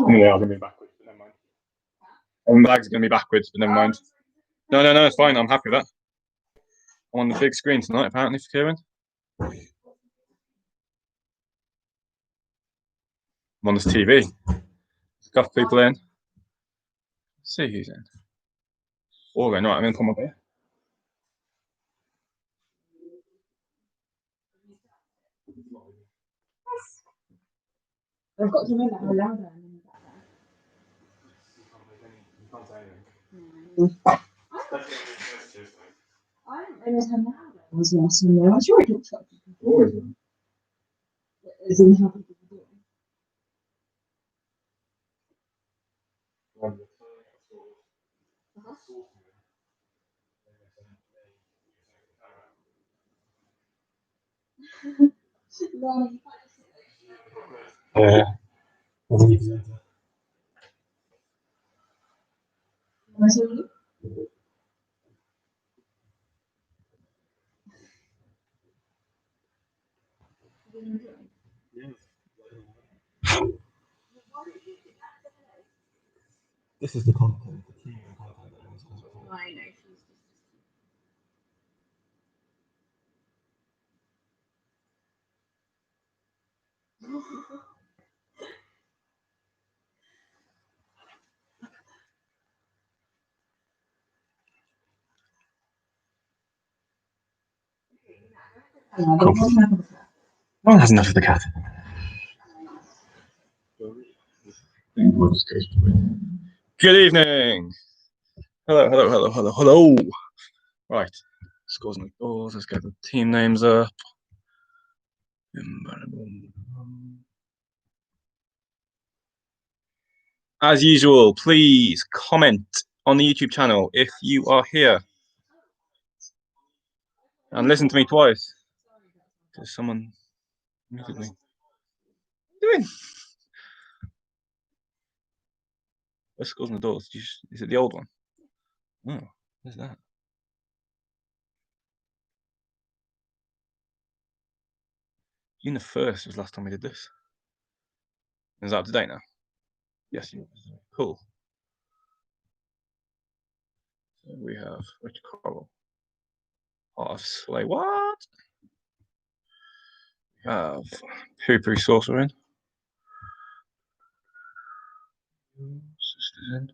Yeah, I'm gonna be backwards, but never mind. My bag's gonna be backwards, but never mind. No, it's fine. I'm happy with that. I'm on the big screen tonight, apparently, for Kieran. I'm on this TV. There's a couple people in. Let's see who's in. Oh, right, I'm gonna put my beer. I've got to remember how loud I am in the background. You can't say anything. I didn't realise how loud I was last Sunday. I'm sure I talked about people. Always. As in how people were doing. Yeah. Was it you? This is the content. I know. No one has enough of the cat. Good evening. Hello. Right. Scores and goals. Let's get the team names up. As usual, please comment on the YouTube channel if you are here. And listen to me twice. Because someone muted me. What are you doing? Where's Scores and Doors? Is it the old one? Oh, where's that? June the 1st was last time we did this. Is that up to date now? Yes, cool. So we have Rich Coral. Half Slay. What? We have Poo Saucer in. Sisters in.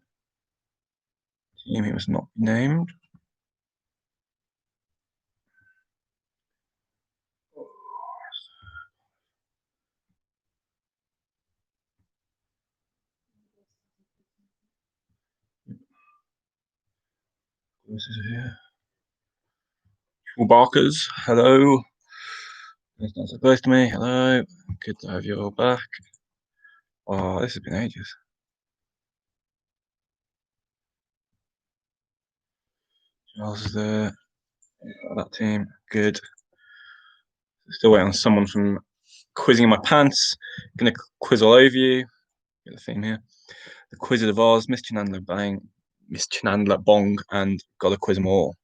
Team he must not be named. This is here. Barkers, hello. It's not so close to me. Hello. Good to have you all back. Oh, this has been ages. Charles is there. That team, good. Still waiting on someone from quizzing in my pants. Gonna quiz all over you. Get the theme here. The Quiz of Oz, Miss Chenandler Bang, Miss Chenandler Bong, and gotta quiz them all.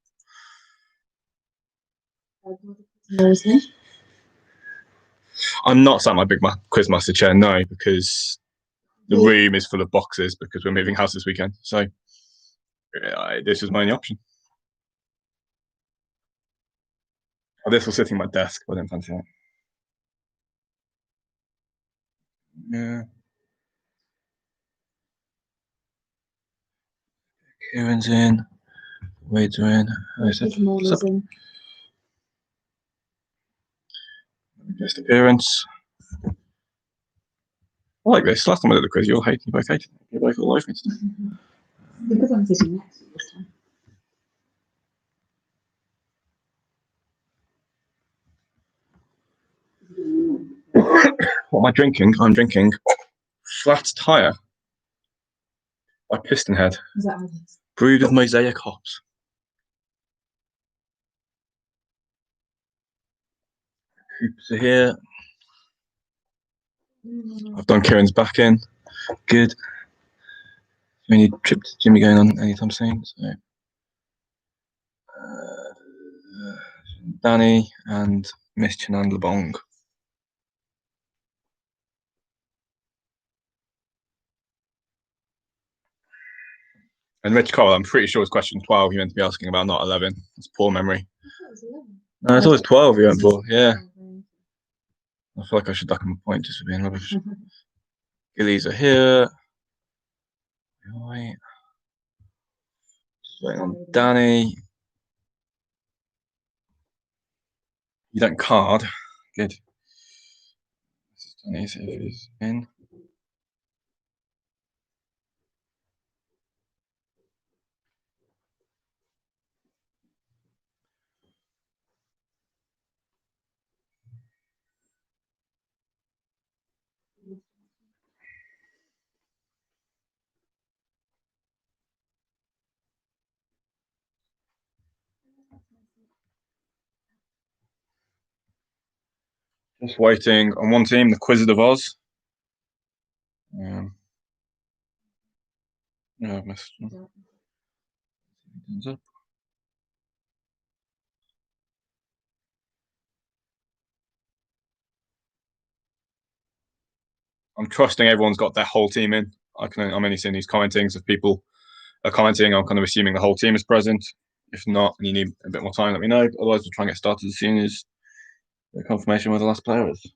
I'm not sat in my big quizmaster chair, no, because the room is full of boxes because we're moving house this weekend. So this was my only option. Oh, this was sitting at my desk, but I didn't fancy it. Yeah. Kieran's in. Wade's in. Guest appearance. I like this. Last time I did the quiz, you all hated me, both hated me. You both all liked me today. Because I'm sitting next to you this time. What am I drinking? I'm drinking Flat Tire by Pistonhead. Is that what it is? Brewed with mosaic hops. Coops are here. I've done Kieran's back in. Good. Any trip to Jimmy going on anytime soon? So. Danny and Miss Chinandla Bong. And Rich Cole, I'm pretty sure it's question 12 you meant to be asking about, not 11. It's poor memory. No, it's always 12 you went for, yeah. I feel like I should duck him a point just for being rubbish. Gillies are here. Right. Just waiting on Danny. You don't card. Good. This is Danny, see if he's in. Just waiting on one team, the Wizard of Oz. Yeah, I've missed one. I'm trusting everyone's got their whole team in. I'm only seeing these commentings of people are commenting. I'm kind of assuming the whole team is present. If not, and you need a bit more time, let me know. Otherwise, we'll try and get started as soon as the confirmation where the last player is.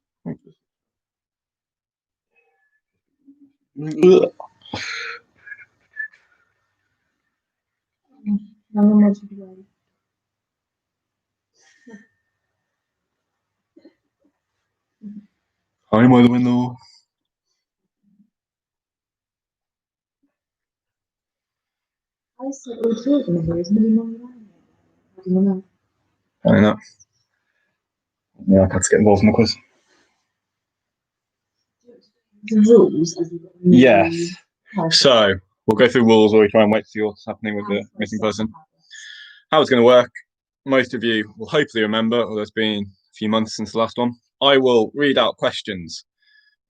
Hi, by the window. I said all two of them, but there's many more around it. I don't know. I know. Yeah, I had to get involved in the quiz. The rules as you Yes. So we'll go through rules or we try and wait to see what's happening with the missing person. How it's going to work, most of you will hopefully remember, although it's been a few months since the last one. I will read out questions.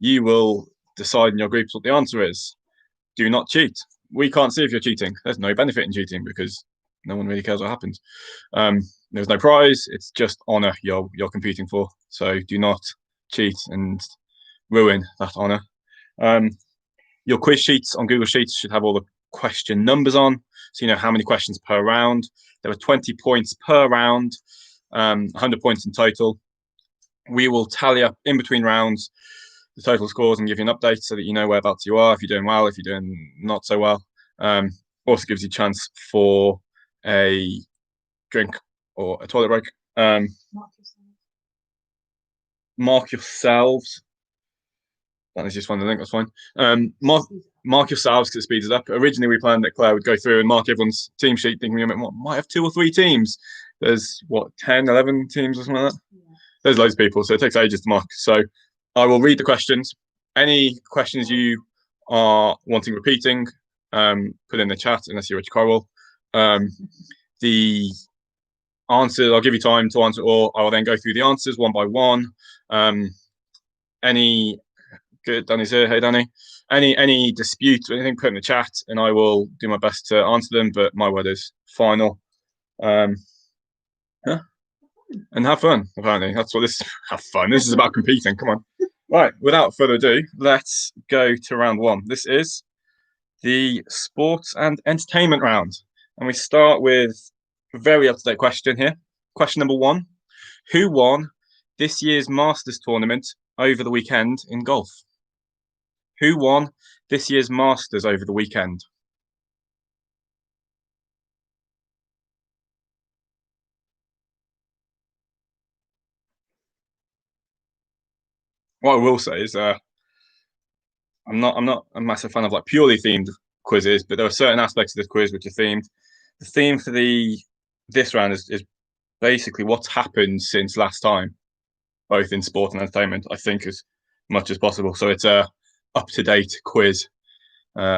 You will decide in your groups what the answer is. Do not cheat. We can't see if you're cheating. There's no benefit in cheating because no one really cares what happens. There's no prize. It's just honor you're competing for. So do not cheat and ruin that honor. Your quiz sheets on Google Sheets should have all the question numbers on, so you know how many questions per round. There are 20 points per round, 100 points in total. We will tally up in between rounds the total scores and give you an update so that you know whereabouts you are, if you're doing well, if you're doing not so well. Also gives you a chance for a drink or a toilet break. Mark yourselves. That is just one of the link, that's fine. Mark yourselves because it speeds it up. Originally, we planned that Claire would go through and mark everyone's team sheet, thinking we might have 2 or 3 teams. There's, 10, 11 teams or something like that? Yeah. There's loads of people, so it takes ages to mark. So I will read the questions. Any questions you are wanting repeating, put in the chat, unless you're Rich Coral. The answers, I'll give you time to answer, or I will then go through the answers one by one. Good, Danny's here. Hey, Danny. Any disputes or anything, put in the chat, and I will do my best to answer them. But my word is final. Yeah, and have fun. Apparently, that's what this. Have fun. This is about competing. Come on. Right. Without further ado, let's go to round 1. This is the sports and entertainment round, and we start with a very up-to-date question here. Question number 1: Who won this year's Masters tournament over the weekend in golf? Who won this year's Masters over the weekend? What I will say is, I'm not a massive fan of like purely themed quizzes, but there are certain aspects of this quiz which are themed. The theme for this round is basically what's happened since last time, both in sport and entertainment. I think as much as possible. So it's a up-to-date quiz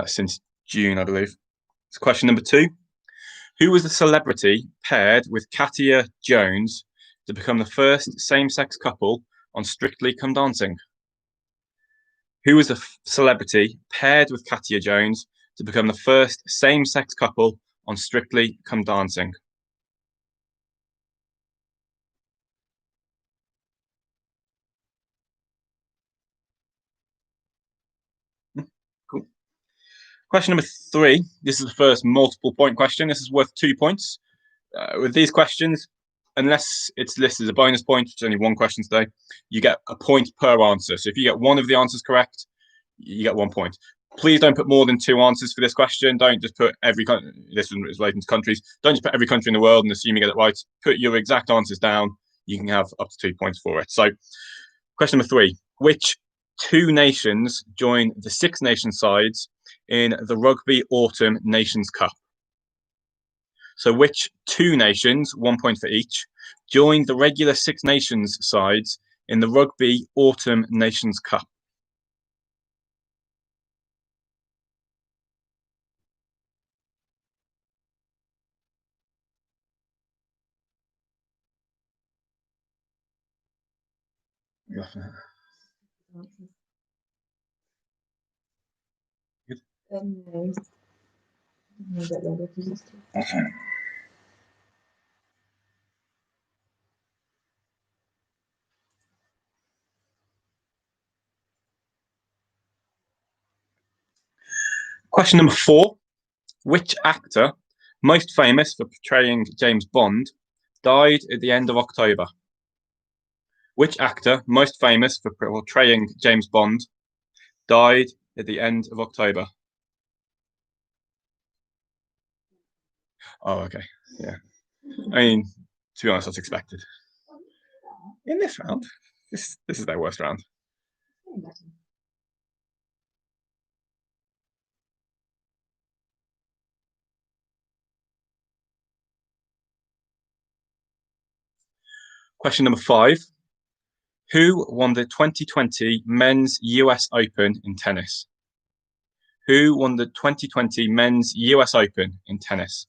since June, I believe. It's question number 2. Who was the celebrity paired with Katia Jones to become the first same-sex couple on Strictly Come Dancing? Who was the celebrity paired with Katia Jones to become the first same-sex couple on Strictly Come Dancing? Question number 3. This is the first multiple point question. This is worth 2 points. With these questions, unless it's listed as a bonus point, which is only one question today, you get a point per answer. So if you get one of the answers correct, you get 1 point. Please don't put more than 2 answers for this question. Don't just put every country. This one is relating to countries. Don't just put every country in the world and assume you get it right. Put your exact answers down. You can have up to 2 points for it. So, question number 3: which 2 nations join the 6 nation sides in the Rugby Autumn Nations Cup? So, which 2 nations, 1 point for each, joined the regular 6 nations sides in the Rugby Autumn Nations Cup? No. I don't know what it is. Question number 4: which actor, most famous for portraying James Bond, died at the end of October? Which actor, most famous for portraying James Bond, died at the end of October? Oh, okay. Yeah. I mean, to be honest, that's expected. In this round, this is their worst round. Question number 5: who won the 2020 Men's US Open in tennis? Who won the 2020 Men's US Open in tennis?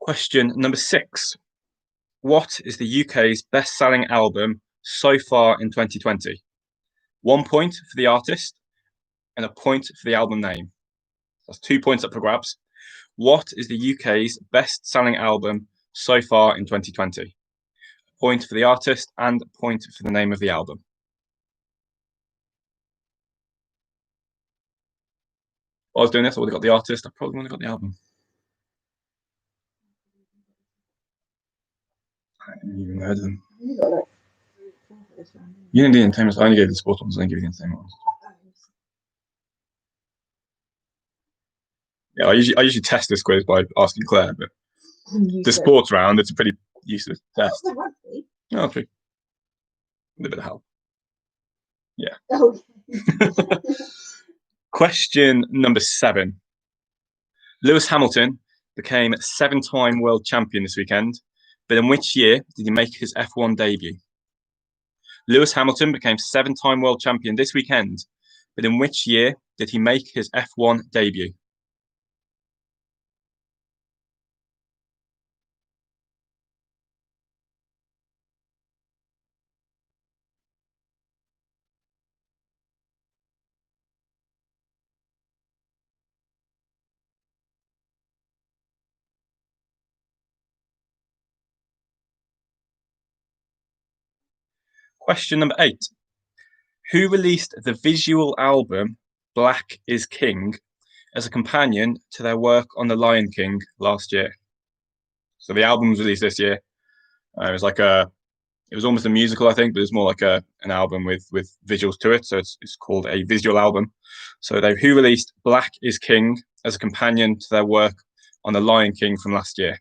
Question number 6: what is the UK's best-selling album so far in 2020? 1 point for the artist and a point for the album name. That's 2 points up for grabs. What is the UK's best-selling album so far in 2020? A point for the artist and a point for the name of the album. While I was doing this, I would have got the artist. I probably would have got the album. I haven't even heard of them. You got like 4 for this round. You didn't do the entertainment. I only gave you the sports ones. I didn't give you the entertainment ones. Yeah, I usually test this quiz by asking Claire, but the sports round, it's a pretty useless test. The rugby? Oh, true. A bit of help. Yeah. Okay. Question number 7. Lewis Hamilton became 7-time world champion this weekend, but in which year did he make his F1 debut? Lewis Hamilton became 7-time world champion this weekend, but in which year did he make his F1 debut? Question number 8. Who released the visual album Black is King as a companion to their work on The Lion King last year? So the album was released this year. It was almost a musical, I think, but it's more like an album with visuals to it. So it's called a visual album. So who released Black is King as a companion to their work on The Lion King from last year?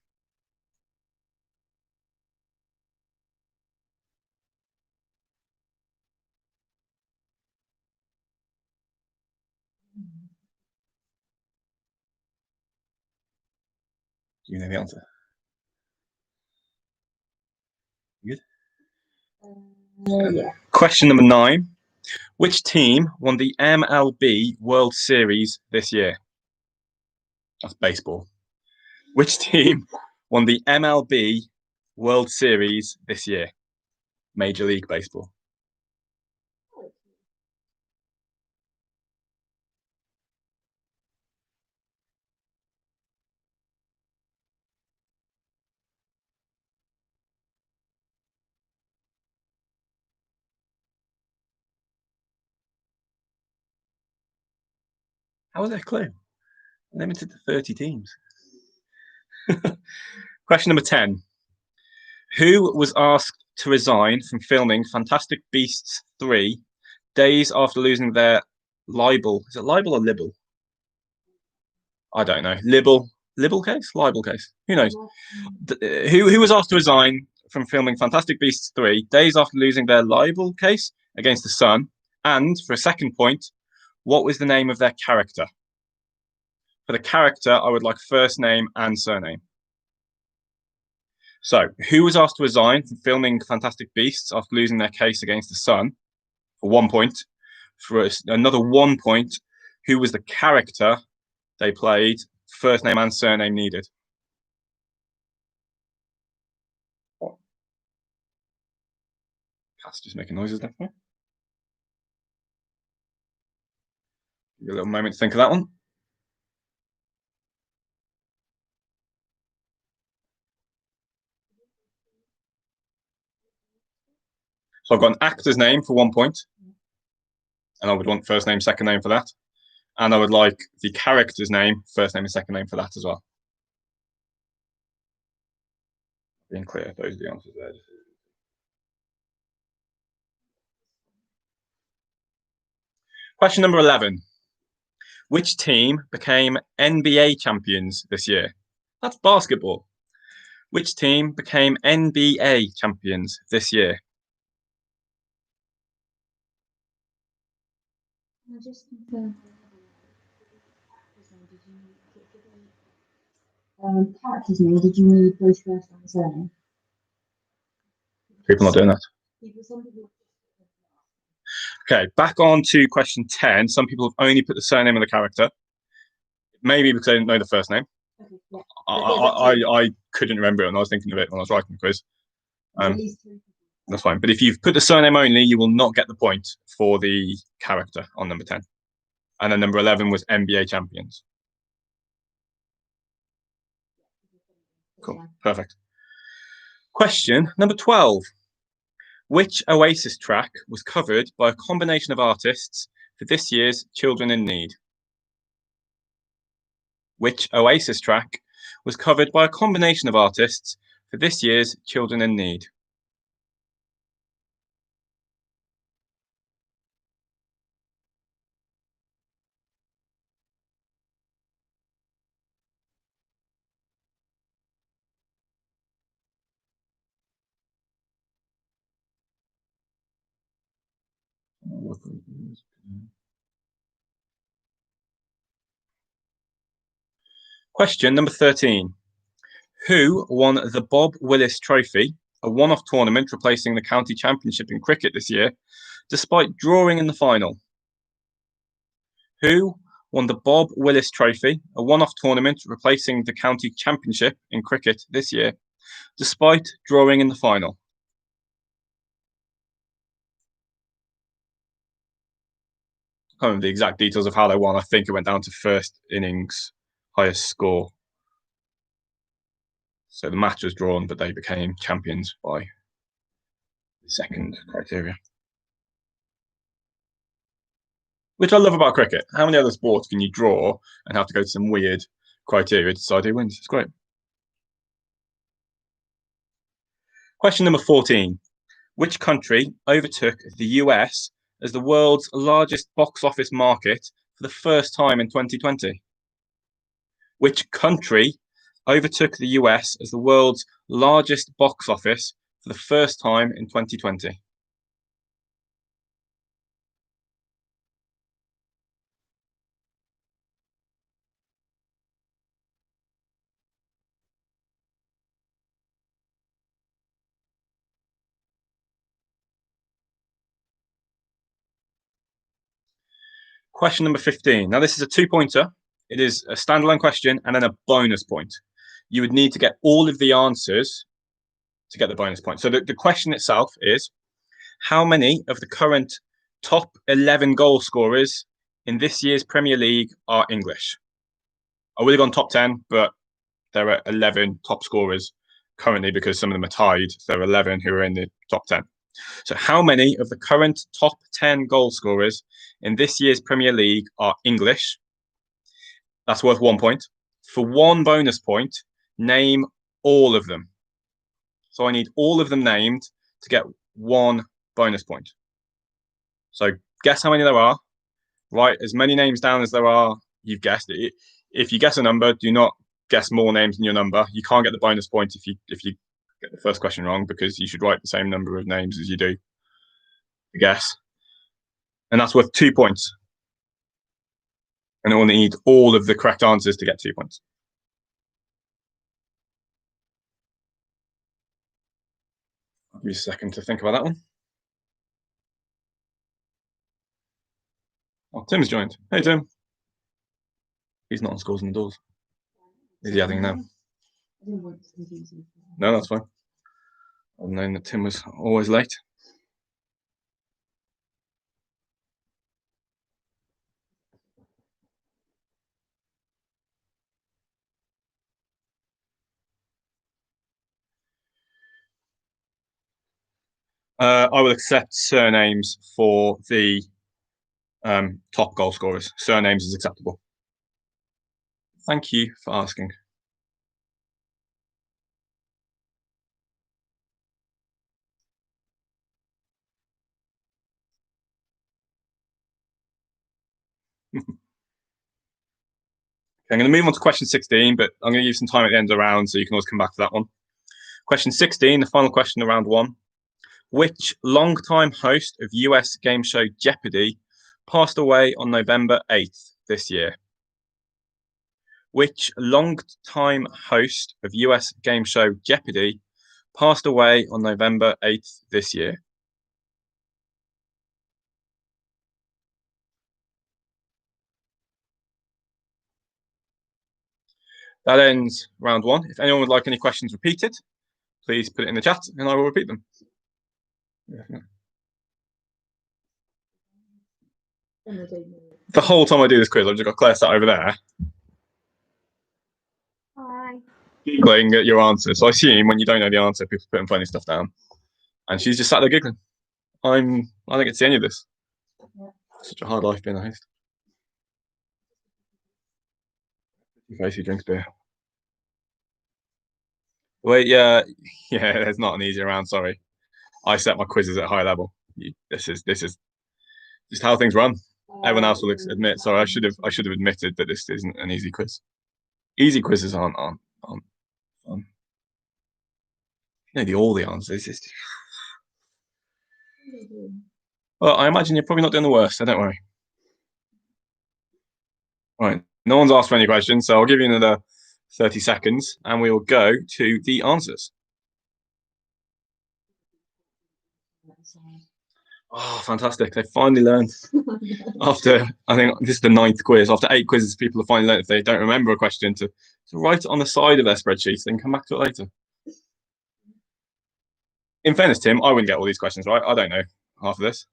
Do you know the answer? You good? Yeah. Question number 9. Which team won the MLB World Series this year? That's baseball. Which team won the MLB World Series this year? Major League Baseball. How was that a clue? Limited to 30 teams. Question number 10. Who was asked to resign from filming Fantastic Beasts 3 days after losing their libel? Is it libel or libel? I don't know. Libel case? Libel case? Who knows? Who was asked to resign from filming Fantastic Beasts 3 days after losing their libel case against the Sun? And for a second point, what was the name of their character? For the character, I would like first name and surname. So, who was asked to resign from filming Fantastic Beasts after losing their case against the Sun? For 1 point. For another 1 point, who was the character they played? First name and surname needed. Cat's just making noises there. Give you a little moment to think of that one. So I've got an actor's name for 1 point, and I would want first name, second name for that. And I would like the character's name, first name and second name for that as well. Being clear, those are the answers there. Question number 11. Which team became NBA champions this year? That's basketball. Which team became NBA champions this year? I just confirm. Character's name, did you need both first and surname? People not doing that. Okay, back on to question 10. Some people have only put the surname of the character. Maybe because they didn't know the first name. Okay, yeah. I couldn't remember it when I was thinking of it when I was writing the quiz. That's fine. But if you've put the surname only, you will not get the point for the character on number 10. And then number 11 was NBA champions. Cool. Perfect. Question number 12. Which Oasis track was covered by a combination of artists for this year's Children in Need? Which Oasis track was covered by a combination of artists for this year's Children in Need? Question number 13. Who won the Bob Willis Trophy, a one-off tournament replacing the county championship in cricket this year, despite drawing in the final? Who won the Bob Willis Trophy, a one-off tournament replacing the county championship in cricket this year, despite drawing in the final? I can't remember the exact details of how they won. I think it went down to first innings, highest score. So the match was drawn, but they became champions by the second criteria. Which I love about cricket. How many other sports can you draw and have to go to some weird criteria to decide who wins? It's great. Question number 14. Which country overtook the US as the world's largest box office market for the first time in 2020? Which country overtook the US as the world's largest box office for the first time in 2020? Question number 15. Now, this is a two-pointer. It is a standalone question and then a bonus point. you would need to get all of the answers to get the bonus point. So the question itself is, how many of the current top 11 goal scorers in this year's Premier League are English? I would have gone top 10, but there are 11 top scorers currently because some of them are tied. There are 11 who are in the top 10. So how many of the current top 10 goal scorers in this year's Premier League are English? That's worth 1 point. For 1 bonus point, name all of them. So I need all of them named to get 1 bonus point. So guess how many there are. Write as many names down as there are. You've guessed it. If you guess a number, do not guess more names than your number. You can't get the bonus point if you get the first question wrong, because you should write the same number of names as you do the guess. And that's worth 2 points. And I only need all of the correct answers to get 2 points. I'll give you a second to think about that one. Oh, Tim's joined. Hey, Tim. He's not on Scores and Doors. Is he adding now? No, that's fine. I've known that Tim was always late. I will accept surnames for the top goal scorers. Surnames is acceptable. Thank you for asking. I'm going to move on to question 16, but I'm going to use some time at the end of the round, so you can always come back to that one. Question 16, the final question of round 1. Which long-time host of US game show Jeopardy passed away on November 8th this year? Which long-time host of US game show Jeopardy passed away on November 8th this year? That ends round 1. If anyone would like any questions repeated, please put it in the chat and I will repeat them. The whole time I do this quiz, I've just got Claire sat over there. Hi. Giggling at your answer. So I assume when you don't know the answer, people put funny stuff down. And she's just sat there giggling. I don't get to see any of this. Yeah. Such a hard life being a host. He drinks beer. Wait, yeah, there's not an easy round, sorry. I set my quizzes at high level. This is just how things run. Everyone else will admit. Sorry, I should have admitted that this isn't an easy quiz. Easy quizzes aren't fun. You know all the answers. Well, I imagine you're probably not doing the worst, so don't worry. Right, no one's asked for any questions, so I'll give you another 30 seconds, and we will go to the answers. Oh, fantastic. They finally learned. After, I think this is the 9th quiz. After 8 quizzes, people have finally learned if they don't remember a question to write it on the side of their spreadsheet and come back to it later. In fairness, Tim, I wouldn't get all these questions right. I don't know half of this.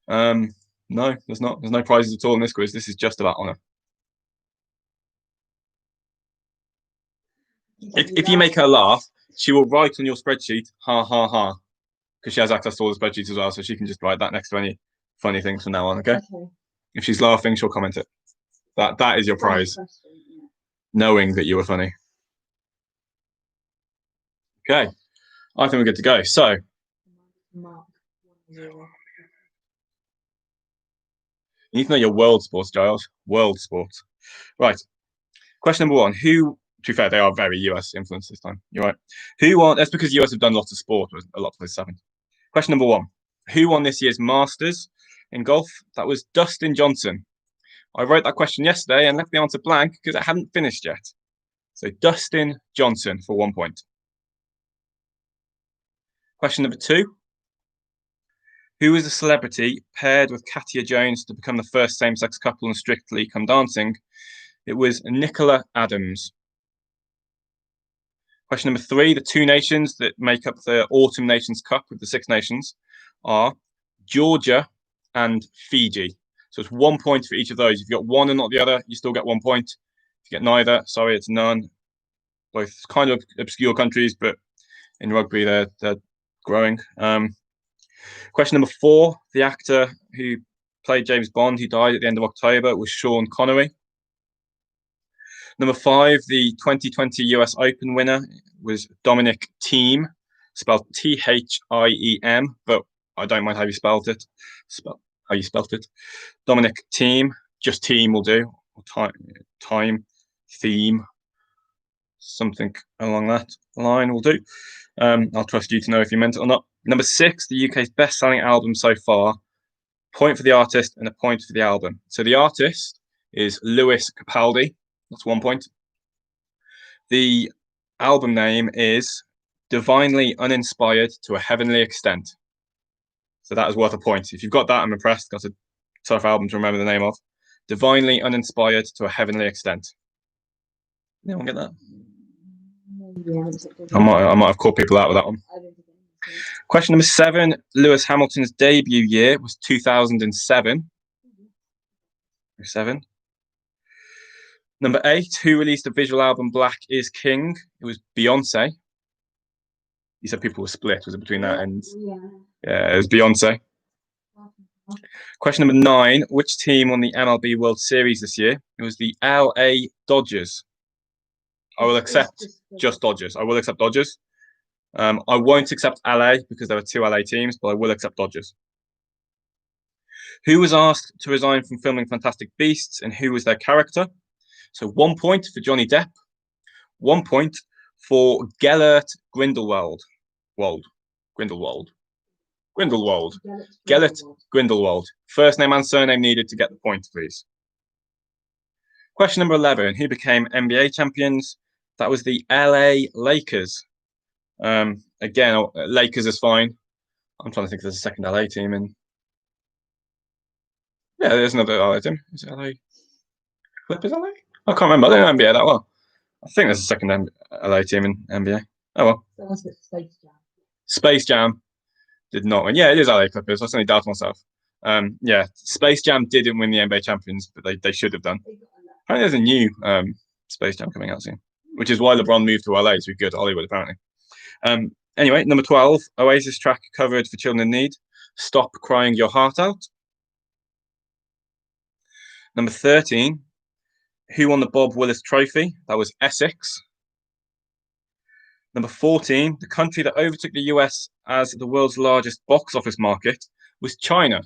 No, there's no prizes at all in this quiz. This is just about honour. If you make her laugh, she will write on your spreadsheet, ha, ha, ha. Because she has access to all the spreadsheets as well, so she can just write that next to any funny things from now on, okay? If she's laughing, she'll comment it. That is your prize. Knowing that you were funny. Okay. I think we're good to go. So. You need to know your world sports, Giles. World sports. Right. Question number 1. Who, to be fair, they are very US influenced this time. You're right. That's because US have done lots of sport, a lot of places haven't. Question number 1. Who won this year's Masters in golf? That was Dustin Johnson. I wrote that question yesterday and left the answer blank because it hadn't finished yet. So Dustin Johnson for 1 point. Question number 2. Who was a celebrity paired with Katya Jones to become the first same-sex couple in Strictly Come Dancing? It was Nicola Adams. Question number 3, the two nations that make up the Autumn Nations Cup with the 6 nations are Georgia and Fiji. So it's 1 point for each of those. If you got one and not the other, you still get 1 point. If you get neither, sorry, it's none. Both kind of obscure countries, but in rugby, they're growing. Question number 4, the actor who played James Bond, who died at the end of October, was Sean Connery. Number 5, the 2020 US Open winner was Dominic Thiem, spelled Thiem, but I don't mind how you spelled it. Dominic Thiem, just team will do. Or theme, something along that line will do. I'll trust you to know if you meant it or not. Number 6, the UK's best-selling album so far. Point for the artist and a point for the album. So the artist is Lewis Capaldi. That's 1 point. The album name is Divinely Uninspired to a Heavenly Extent. So that is worth a point. If you've got that, I'm impressed. That's a tough album to remember the name of. Divinely Uninspired to a Heavenly Extent. Anyone get that? I might have caught people out with that one. Question number 7. Lewis Hamilton's debut year was 2007. 7. Number 8. Who released the visual album Black is King? It was Beyonce. You said people were split. Was it between that and? Yeah, it was Beyonce. Question number 9. Which team won the MLB World Series this year? It was the LA Dodgers. I will accept just Dodgers. I will accept Dodgers. I won't accept LA because there are 2 LA teams, but I will accept Dodgers. Who was asked to resign from filming Fantastic Beasts and who was their character? So 1 point for Johnny Depp, 1 point for Gellert Grindelwald. Gellert Grindelwald. First name and surname needed to get the point, please. Question number 11. Who became NBA champions? That was the LA Lakers. Again, Lakers is fine. I'm trying to think if there's a second LA team in. Yeah, there's another LA team. Is it LA Clippers LA? I can't remember. I don't know NBA that well. I think there's a second LA team in NBA. Oh well. Space Jam did not win. Yeah, it is LA Clippers. I certainly doubt myself. Yeah, Space Jam didn't win the NBA champions, but they should have done. Apparently, there's a new Space Jam coming out soon, which is why LeBron moved to LA to go to Hollywood, apparently. Anyway, number 12, Oasis track covered for children in need. Stop Crying Your Heart Out. Number 13, who won the Bob Willis Trophy? That was Essex. Number 14, the country that overtook the US as the world's largest box office market was China.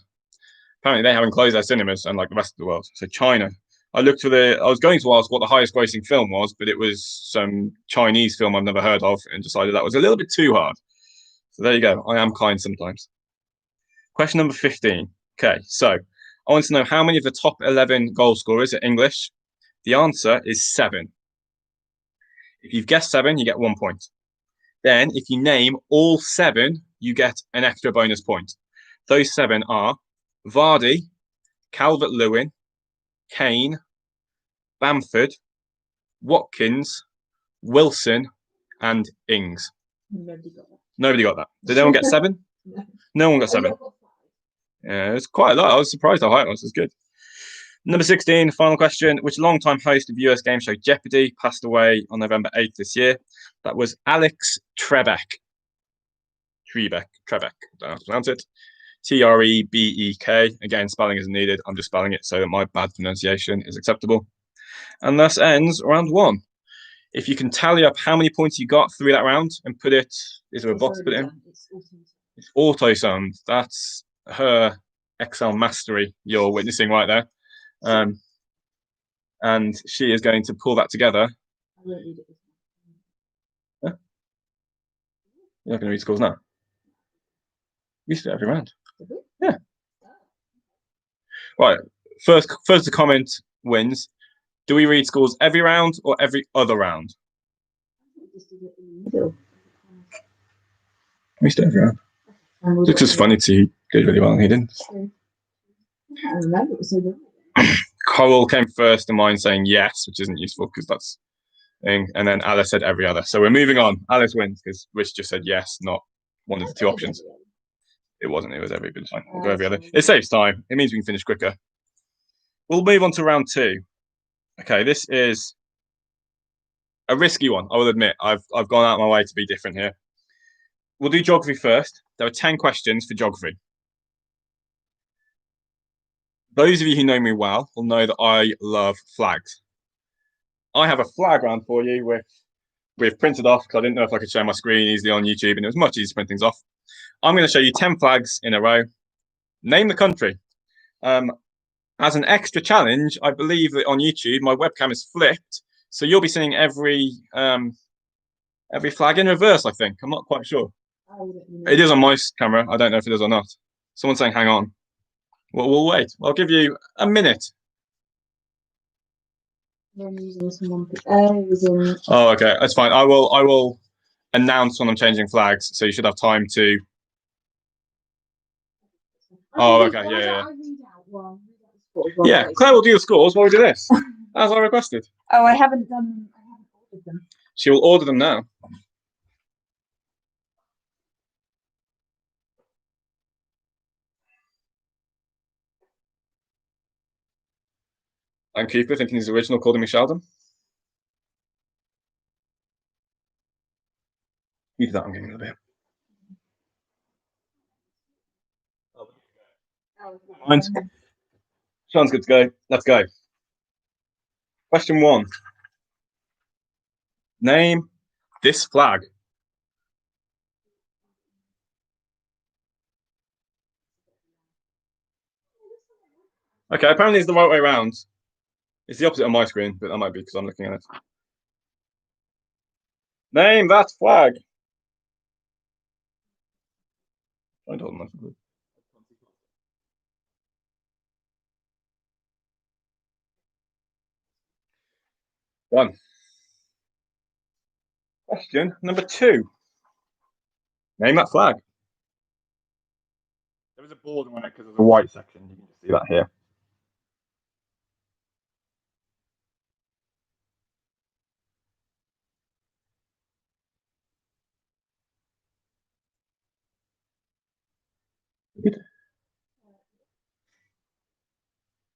Apparently, they haven't closed their cinemas, unlike the rest of the world. So China. I was going to ask what the highest grossing film was, but it was some Chinese film I've never heard of and decided that was a little bit too hard. So there you go. I am kind sometimes. Question number 15. Okay, so I want to know how many of the top 11 goal scorers are English. The answer is 7. If you've guessed 7, you get 1 point. Then if you name all 7, you get an extra bonus point. Those 7 are Vardy, Calvert-Lewin, Kane, Bamford, Watkins, Wilson, and Ings. Nobody got that. Did anyone get 7? No one got 7. Yeah, it's quite a lot. I was surprised how high it was. It's good. Number 16, final question. Which longtime host of US game show Jeopardy passed away on November 8th this year? That was Alex Trebek. Trebek. I don't know how to pronounce it. Trebek. Again, spelling isn't needed. I'm just spelling it so that my bad pronunciation is acceptable. And thus ends round 1. If you can tally up how many points you got through that round and put it, is there a box to put it in? It's auto-summed. That's her Excel mastery you're witnessing right there. And she is going to pull that together. Huh? You're not going to read scores now? We used to do it every round. Yeah. Right. First to comment wins. Do we read scores every round or every other round? We used to do it every round. It's just funny to see he did really well and he didn't. I remember it was so good. Coral came first to mine saying yes, which isn't useful because that's thing, and then Alice said every other. So we're moving on. Alice wins because Rich just said yes, not one of the two options. It wasn't. It was every good fine. We'll go every other. It saves time. It means we can finish quicker. We'll move on to round two. Okay, this is a risky one. I will admit. I've gone out of my way to be different here. We'll do geography first. There are 10 questions for geography. Those of you who know me well will know that I love flags. I have a flag round for you, which we've printed off because I didn't know if I could share my screen easily on YouTube, and it was much easier to print things off. I'm going to show you 10 flags in a row. Name the country. As an extra challenge, I believe that on YouTube my webcam is flipped, so you'll be seeing every flag in reverse. I think. I'm not quite sure. It is on my camera. I don't know if it is or not. Someone's saying, "Hang on." We'll wait. I'll give you a minute. Oh, okay, that's fine. I will announce when I'm changing flags, so you should have time to. Oh, okay, yeah. Yeah, Claire will do the scores while we do this, as I requested. Oh, I haven't ordered them. She will order them now. And Cooper thinking his original called him Sheldon. You do that. I'm getting a bit. Mind. Sean's good to go. Let's go. Question 1. Name this flag. Okay, apparently it's the right way around. It's the opposite on my screen, but that might be because I'm looking at it. Name that flag. I don't know. Done. Question number 2. Name that flag. There was a border on it because there's a white section. You can just see that here.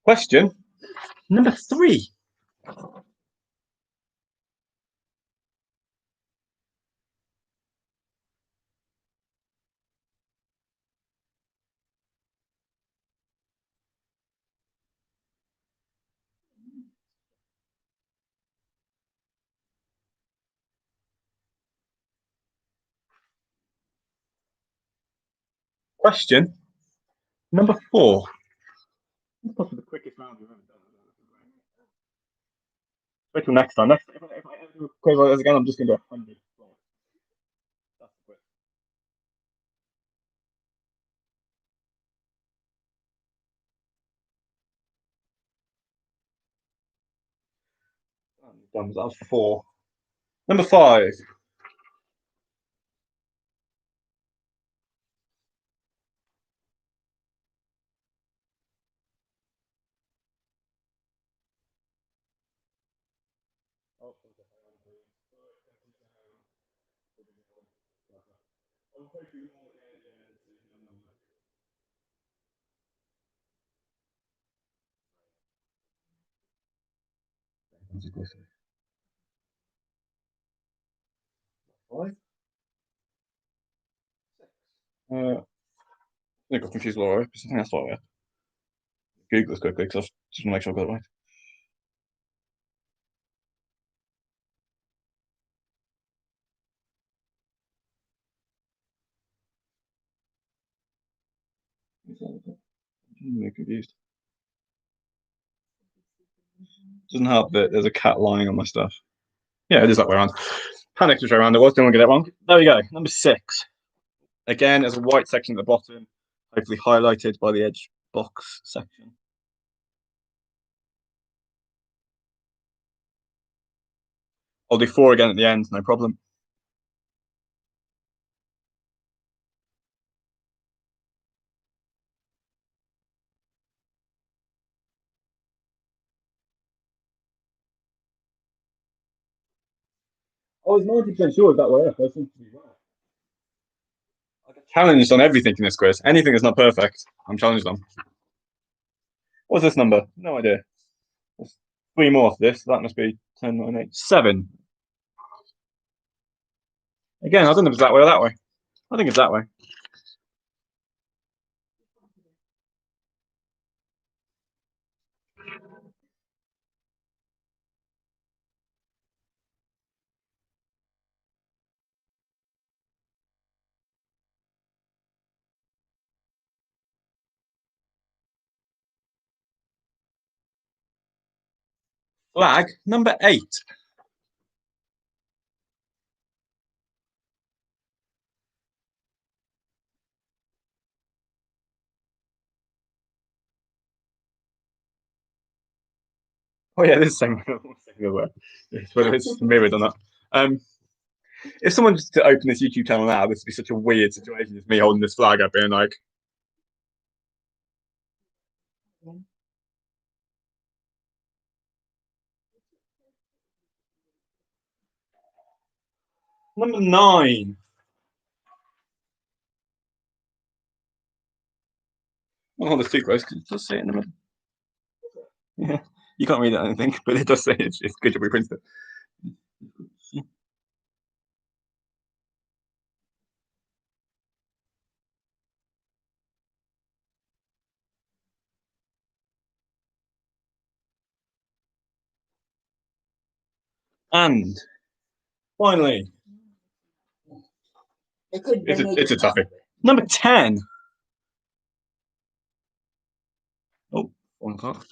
Question number 3. Question number 4. This is possibly the quickest round we've ever done. Wait till next time. If I ever do a quiz like this again, I'm just going to do 100. That's the quiz. That was 4. Number 5. I got confused with Laura. I think that's why I Google this quickly because I just want to make sure I got it right. I'm really confused. Doesn't help that there's a cat lying on my stuff. Yeah, it is that way around. Panicked which way around it was. Didn't want to get it wrong. There we go. Number 6. Again, there's a white section at the bottom, hopefully highlighted by the edge box section. I'll do 4 again at the end, no problem. I was 90% sure that way up. I seem to be right. I get challenged on everything in this quiz. Anything that's not perfect, I'm challenged on. What's this number? No idea. There's three more to this. That must be 10, 9, 8, 7. Again, I don't know if it's that way or that way. I think it's that way. Flag number 8. Oh yeah, this is the same way. Whether it's mirrored or not. If someone was to open this YouTube channel now, this would be such a weird situation. It's me holding this flag up, being like, number 9. Well, hold this too close because it does say it in the middle. Yeah, you can't read it, I don't think, but it does say it's good to reprint it. And finally, it's a toughie. Number 10. Oh, 1 o'clock.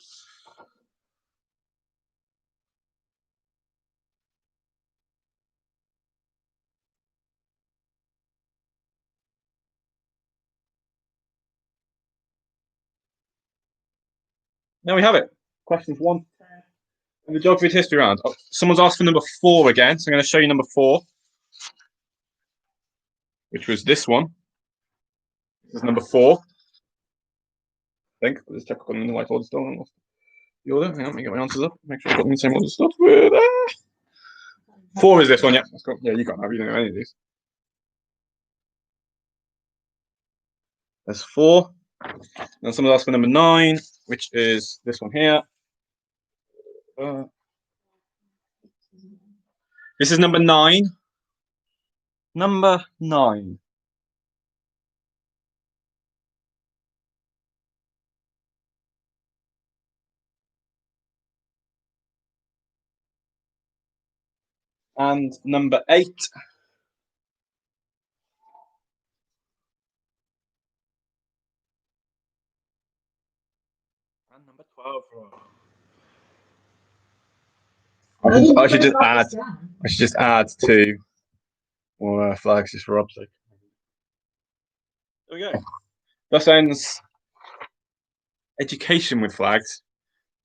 Now we have it. Questions 1 to 10 in the geography and history round. Oh, someone's asked for number 4 again, so I'm going to show you number 4, which was this one. This is number 4. I think. Let's check on the right order still. The order. Hang on, let me get my answers up. Make sure I've got them in the same order stuff. 4 is this one, yeah. That's cool. Yeah, you can't have, you don't know any of these. There's 4. Then someone asked for number 9, which is this one here. This is number 9. Number 9. And number 8. And number 12. I should just add. I should just add 2 more flags just for Rob's sake. There we go. Thus ends education with flags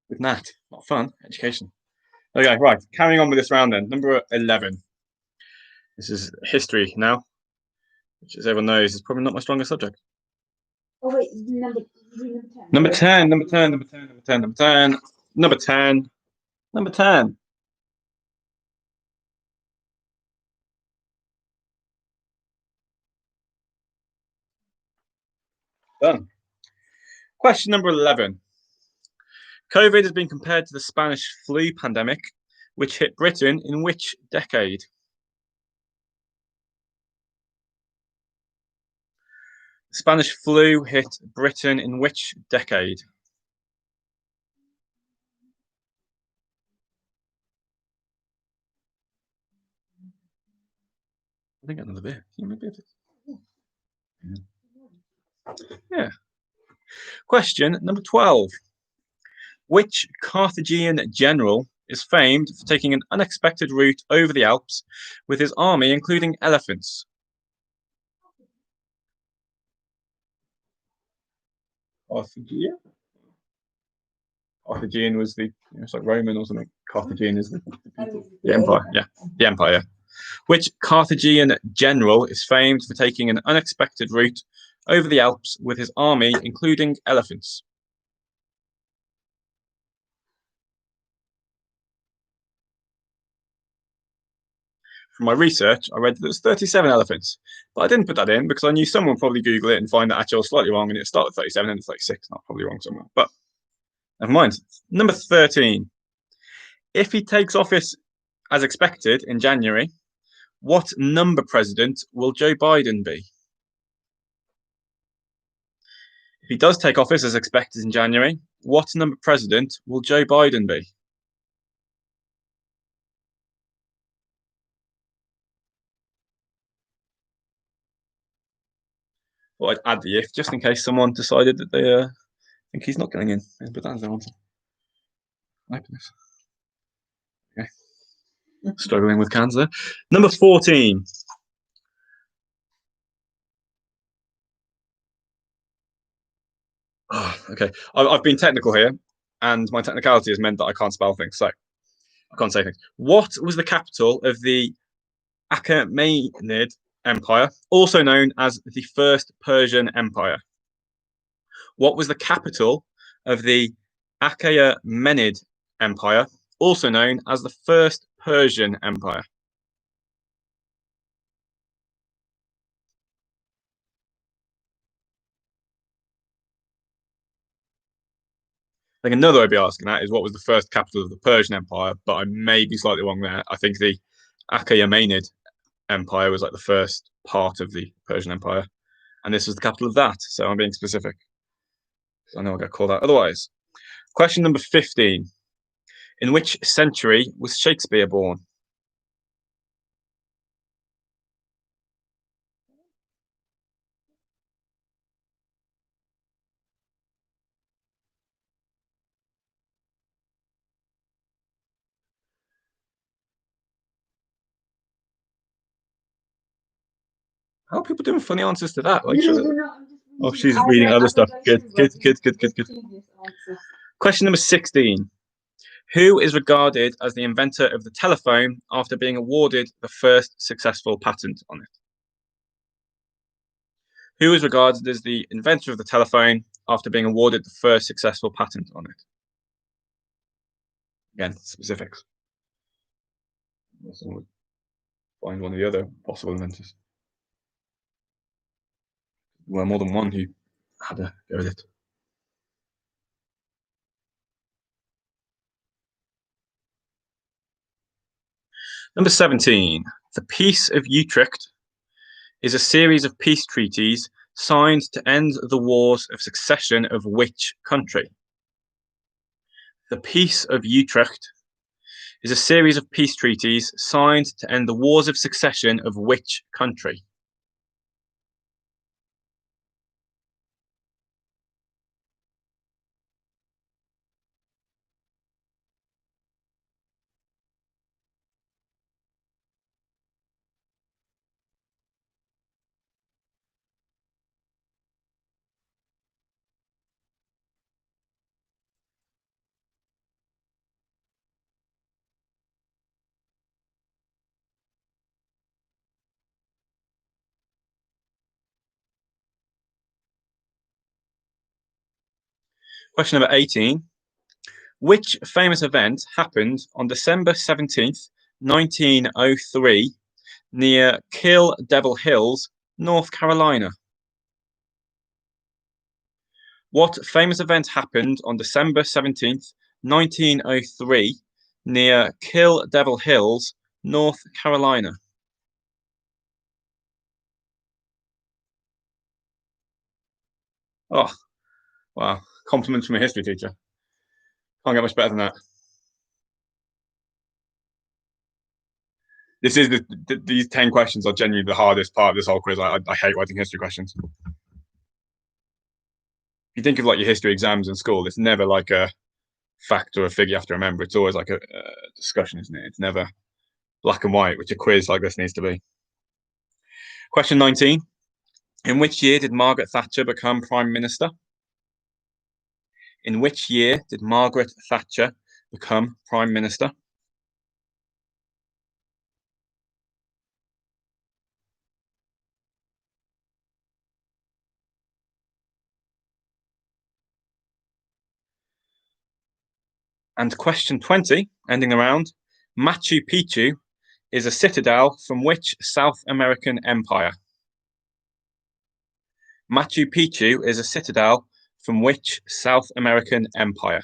with Nat. Not fun. Education. Okay, right. Carrying on with this round then. Number 11. This is history now, which, as everyone knows, is probably not my strongest subject. Oh wait, number 10. Number 10. Number 10. Number 10. Number 10. Number 10. Number 10. Done. Question number 11. COVID has been compared to the Spanish flu pandemic, which hit Britain in which decade? Spanish flu hit Britain in which decade? I think another bit. Yeah. Question number 12. Which Carthaginian general is famed for taking an unexpected route over the Alps with his army, including elephants? Carthaginian? Carthaginian was it's like Roman or something. Carthaginian is the empire. Yeah, the empire. Which Carthaginian general is famed for taking an unexpected route over the Alps with his army, including elephants? from my research, I read that there's 37 elephants, but I didn't put that in because I knew someone would probably Google it and find that actually I was slightly wrong and it started at 37 and it's 36. Not probably wrong somewhere, but never mind. Number 13. If he takes office as expected in January, what number president will Joe Biden be? If he does take office as expected in January, what number president will Joe Biden be? Well, I'd add the if just in case someone decided that they think he's not getting in. But that's the answer. Happiness. Okay. Struggling with cancer. Number 14. Oh, okay. I've been technical here, and my technicality has meant that I can't spell things, so I can't say things. What was the capital of the Achaemenid Empire, also known as the First Persian Empire? What was the capital of the Achaemenid Empire, also known as the First Persian Empire? I think another way of asking that is what was the first capital of the Persian Empire, but I may be slightly wrong there. I think the Achaemenid Empire was like the first part of the Persian Empire, and this was the capital of that. So I'm being specific. I know I'll get called out otherwise. Question number 15. In which century was Shakespeare born? How are people doing funny answers to that? Like, oh, she's reading other stuff. Good, good, good, good, good, good. Question number 16. Who is regarded as the inventor of the telephone after being awarded the first successful patent on it? Who is regarded as the inventor of the telephone after being awarded the first successful patent on it? Again, specifics. Someone would find one of the other possible inventors. Well, more than one who had a go at it. Number 17. The Peace of Utrecht is a series of peace treaties signed to end the wars of succession of which country? The Peace of Utrecht is a series of peace treaties signed to end the wars of succession of which country? Question number 18. Which famous event happened on December 17th, 1903, near Kill Devil Hills, North Carolina? What famous event happened on December 17th, 1903, near Kill Devil Hills, North Carolina? Oh, wow. Compliments from a history teacher. Can't get much better than that. This is these 10 questions are genuinely the hardest part of this whole quiz. I hate writing history questions. If you think of like your history exams in school, it's never like a fact or a figure you have to remember. It's always like a discussion, isn't it? It's never black and white, which a quiz like this needs to be. Question 19. In which year did Margaret Thatcher become Prime Minister? In which year did Margaret Thatcher become Prime Minister? And question 20, ending the round. Machu Picchu is a citadel from which South American empire? Machu Picchu is a citadel from which South American empire?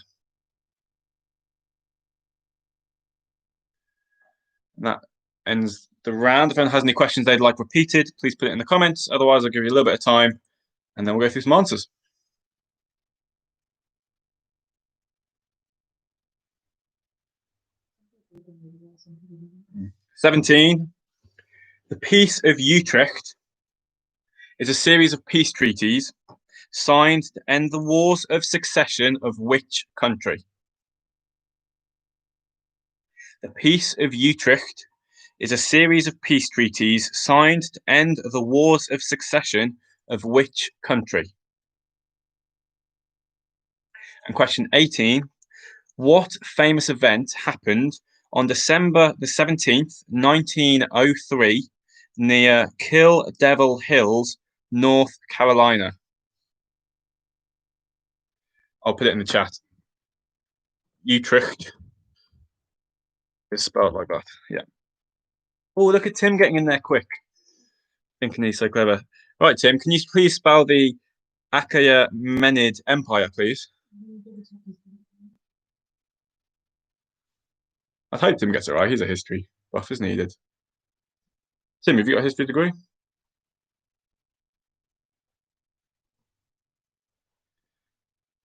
And that ends the round. If anyone has any questions they'd like repeated, please put it in the comments. Otherwise, I'll give you a little bit of time and then we'll go through some answers. 17. The Peace of Utrecht is a series of peace treaties signed to end the wars of succession of which country? The Peace of Utrecht is a series of peace treaties signed to end the wars of succession of which country? And question 18. What famous event happened on December the 17th, 1903, near Kill Devil Hills, North Carolina? I'll put it in the chat. Utrecht is spelled like that. Yeah. Oh, look at Tim getting in there quick. Thinking he's so clever. Right, Tim, can you please spell the Achaemenid Empire, please? I hope Tim gets it right. He's a history buff, isn't he? He did. Tim, have you got a history degree?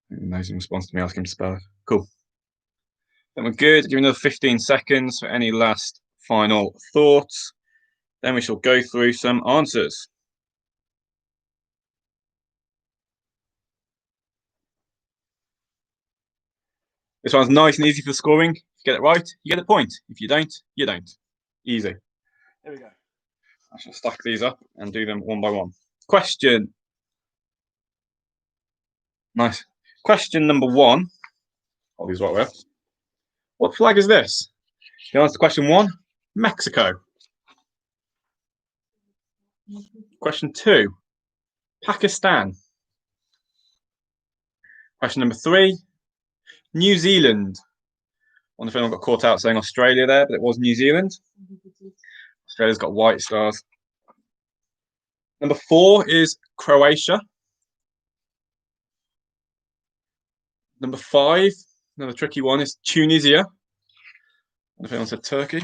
Nice in response to me asking him to spell it. Cool. Then we're good. Give me another 15 seconds for any last final thoughts. Then we shall go through some answers. This one's nice and easy for scoring. If you get it right, you get a point. If you don't, you don't. Easy. There we go. I shall stack these up and do them one by one. Question. Nice. Question number 1. Hold these right way up. What flag is this? The answer to question 1, Mexico. Question 2, Pakistan. Question number 3, New Zealand. I wonder if anyone got caught out saying Australia there, but it was New Zealand. Australia's got white stars. Number 4 is Croatia. Number 5, another tricky one, is Tunisia. I wonder if anyone said Turkey.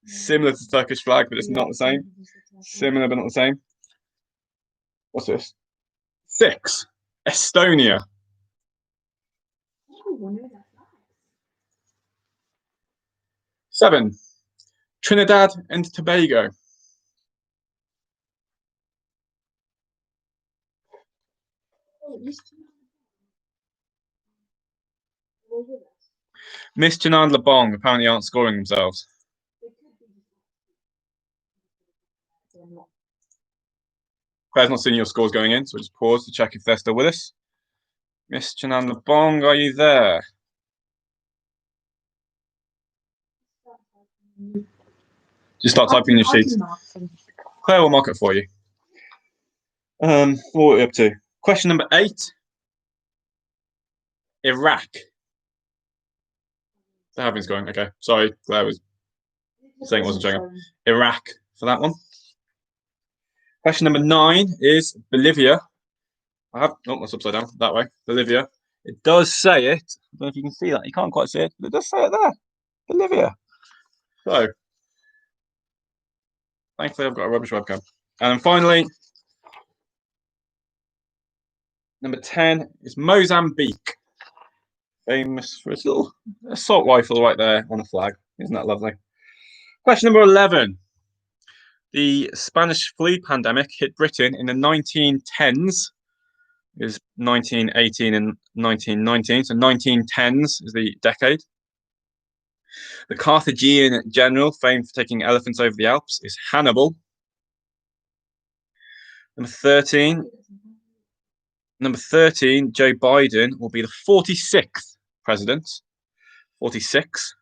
Similar to the Turkish flag, but it's not the same. Similar, but not the same. What's this? 6, Estonia. 7, Trinidad and Tobago. 'Mischian and Lebong apparently aren't scoring themselves. Claire's not seeing your scores going in, so we'll just pause to check if they're still with us. Mischian and Lebong, are you there? Just start typing in your sheet. Claire will mark it for you. What are we up to? Question number 8. Iraq. The having's going. Okay. Sorry, Claire was saying it wasn't showing up. Iraq for that one. Question number 9 is Bolivia. That's upside down. That way. Bolivia. It does say it. I don't know if you can see that. You can't quite see it, but it does say it there. Bolivia. So, thankfully, I've got a rubbish webcam. And then finally, number 10 is Mozambique. Famous for its little assault rifle right there on the flag. Isn't that lovely? Question number 11. The Spanish flu pandemic hit Britain in the 1910s. It was 1918 and 1919, so 1910s is the decade. The Carthaginian general famed for taking elephants over the Alps is Hannibal. Number 13, Joe Biden will be the 46th president. 46,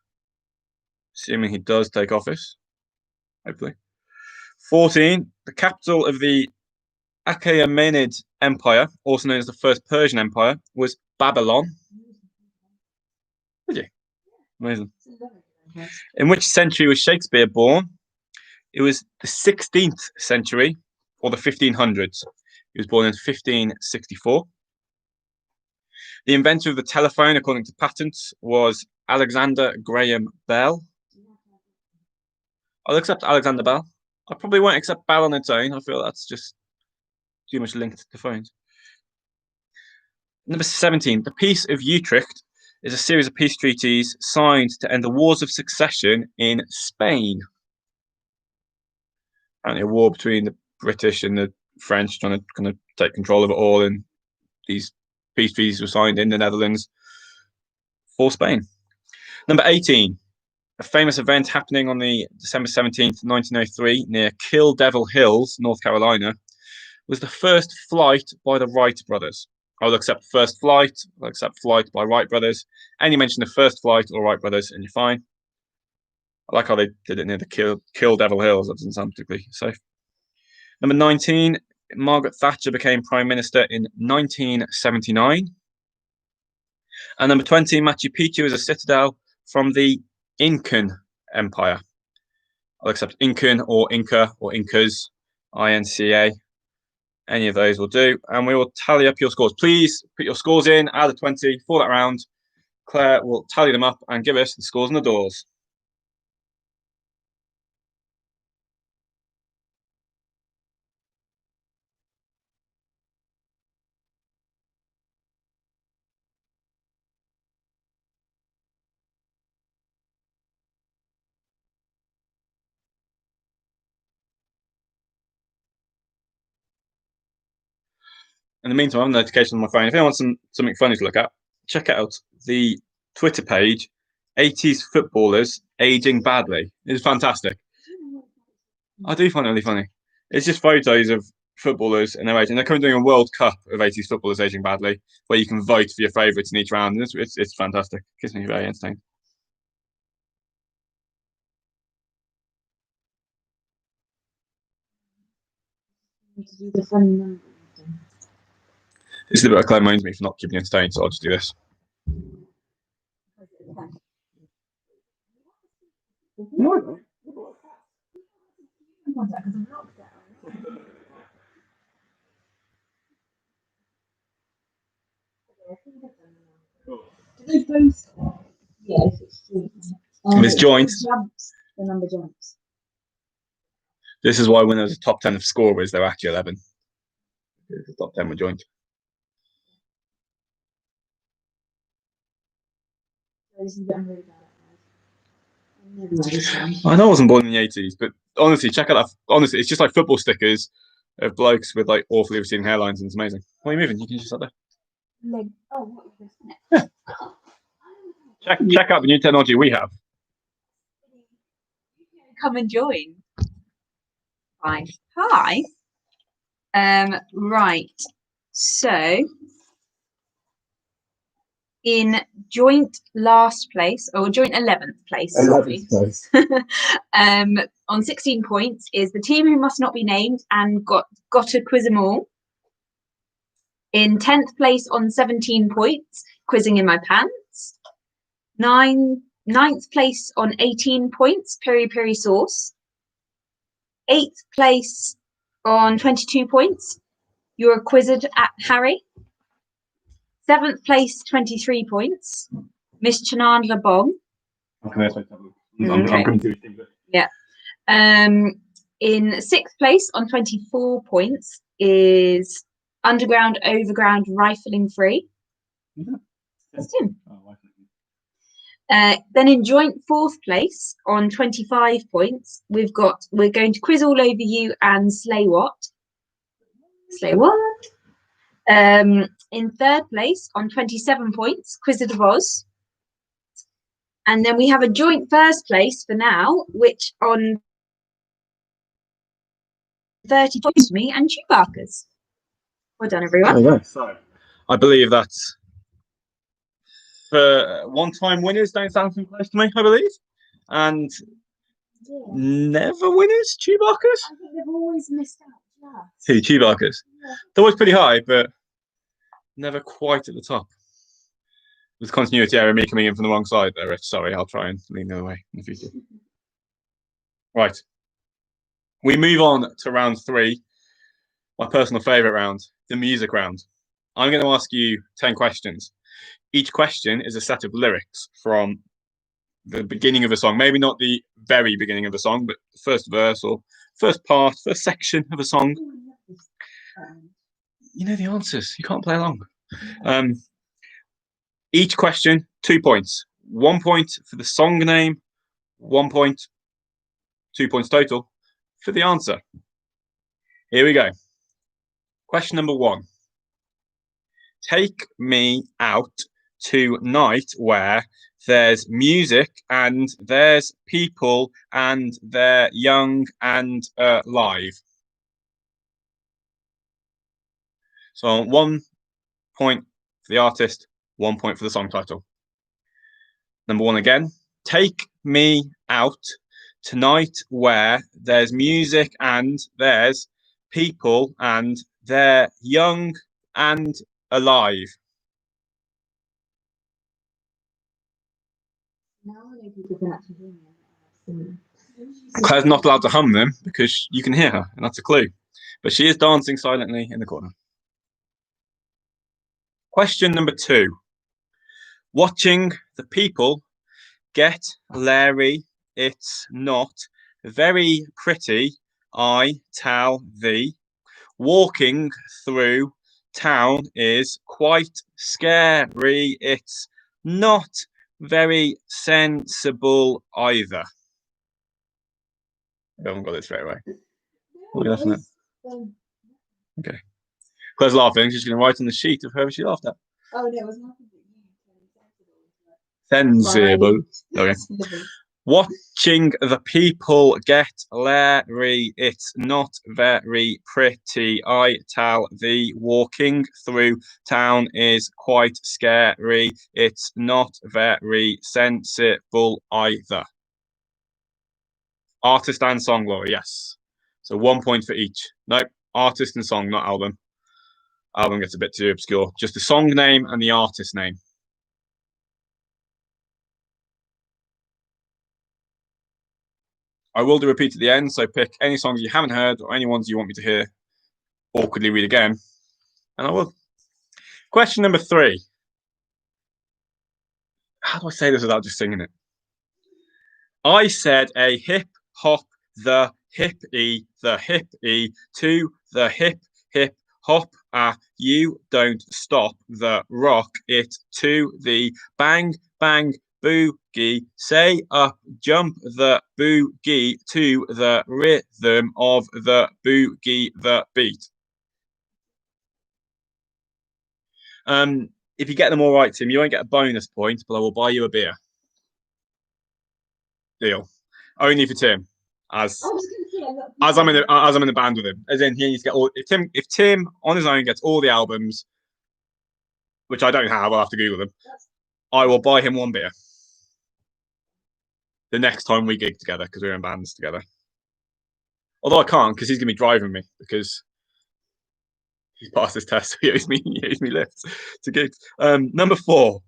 assuming he does take office, hopefully. 14, the capital of the Achaemenid Empire, also known as the First Persian Empire, was Babylon. Did you? Amazing. In which century was Shakespeare born? It was the 16th century or the 1500s. He was born in 1564. The inventor of the telephone, according to patents, was Alexander Graham Bell. I'll accept Alexander Bell. I probably won't accept Bell on its own. I feel that's just too much linked to phones. Number 17. The Peace of Utrecht is a series of peace treaties signed to end the wars of succession in Spain. Apparently a war between the British and the French trying to kind of take control of it all, and these peace treaties were signed in the Netherlands for Spain. Number 18. A famous event happening on the December 17th, 1903, near Kill Devil Hills, North Carolina, was the first flight by the Wright brothers. I'll accept first flight. I'll accept flight by Wright brothers. Any mention of first flight or Wright brothers, and you're fine. I like how they did it near the Kill Devil Hills. That doesn't sound particularly safe. Number 19. Margaret Thatcher became Prime Minister in 1979. And number 20. Machu Picchu is a citadel from the Incan Empire. I'll accept Incan or Inca or Incas, INCA. Any of those will do. And we will tally up your scores. Please put your scores in out of 20 for that round. Claire will tally them up and give us the scores on the doors. In the meantime, I'm on notification on my phone. If anyone wants something funny to look at, check out the Twitter page, 80s footballers aging badly. It's fantastic. I do find it really funny. It's just photos of footballers and their age. And they're currently doing a World Cup of 80s footballers aging badly, where you can vote for your favourites in each round. And it's fantastic. It keeps me very entertained. To do the funny number. This is a bit of Claire moans me for not keeping entertained, so I'll just do this. No. Do they both? Yeah, if it's joint. If it's joint. Jumps, the number jumps. This is why when there's a top 10 of scorers, they're actually 11. The top 10 were joint. I know I wasn't born in the 80s, but honestly, check out that. Honestly, it's just like football stickers of blokes with like awfully receding hairlines, and it's amazing. Why are you moving? You can just sit there. Leg. Oh, what is this? Yeah. Check out the new technology we have. Come and join. Hi. Hi. Right. So in joint last place, or joint 11th place, on 16 points is the team who must not be named and got to quiz them all. In 10th place on 17 points, quizzing in my pants. 9th place on 18 points, peri peri sauce. 8th place on 22 points, you're a quizzed at Harry. 7th place, 23 points, Miss Chandler Bong. Okay. I'm coming to it. Yeah. In 6th place on 24 points is Underground Overground Rifling Free. That's Tim. Then in joint 4th place on 25 points, we're going to quiz all over you and Slay What? Slay What? In 3rd place on 27 points, Quizzard of Oz. And then we have a joint 1st place for now, which on 30 points for me and Chewbacca's. Well done, everyone. There you go. So, I believe that's for one-time winners don't sound too close to me, I believe. And never winners, Chewbacca's? I think they've always missed out. Who, Chewbacca's? Yeah. They're always pretty high, but never quite at the top. There's continuity error, me coming in from the wrong side there, Rich. Sorry, I'll try and lean the other way in the future. Right. We move on to round 3, my personal favourite round, the music round. I'm going to ask you 10 questions. Each question is a set of lyrics from the beginning of a song. Maybe not the very beginning of a song, but the first verse or first part, first section of a song. You know the answers. You can't play along. Each question, 2 points. 1 point for the song name, 1 point, 2 points total for the answer. Here we go. Question number 1. Take me out tonight where there's music and there's people and they're young and alive. So 1 point for the artist, 1 point for the song title. Number 1 again. Take me out tonight where there's music and there's people and they're young and alive. Claire's not allowed to hum them because you can hear her, and that's a clue. But she is dancing silently in the corner. Question number 2. Watching the people get Larry, it's not very pretty, I tell thee. Walking through town is quite scary, it's not very sensible either. I haven't got it straight away. What are you laughing at? Okay. Claire's laughing. She's going to write on the sheet of whoever she laughed at. Oh, no, it was nothing Sensible. Okay. Watching the people get Larry, it's not very pretty, I tell thee. Walking through town is quite scary, it's not very sensible either. Artist and song, Laura, yes. So 1 point for each. Nope, artist and song, not album. Album gets a bit too obscure. Just the song name and the artist name. I will do repeat at the end, so pick any songs you haven't heard or any ones you want me to hear awkwardly read again, and I will. Question number 3. How do I say this without just singing it? I said a hip hop, the hippie to the hip hop. You don't stop the rock it to the bang bang boogie. Say up, jump the boogie to the rhythm of the boogie, the beat. If you get them all right, Tim, you won't get a bonus point, but I will buy you a beer. Deal. Only for Tim, as I'm in the band with him. As in, he needs to get all. If Tim on his own gets all the albums, which I don't have, I'll have to Google them. I will buy him 1 beer the next time we gig together because we're in bands together. Although I can't because he's gonna be driving me because he's passed his test. So he owes me lifts to gigs. Number 4.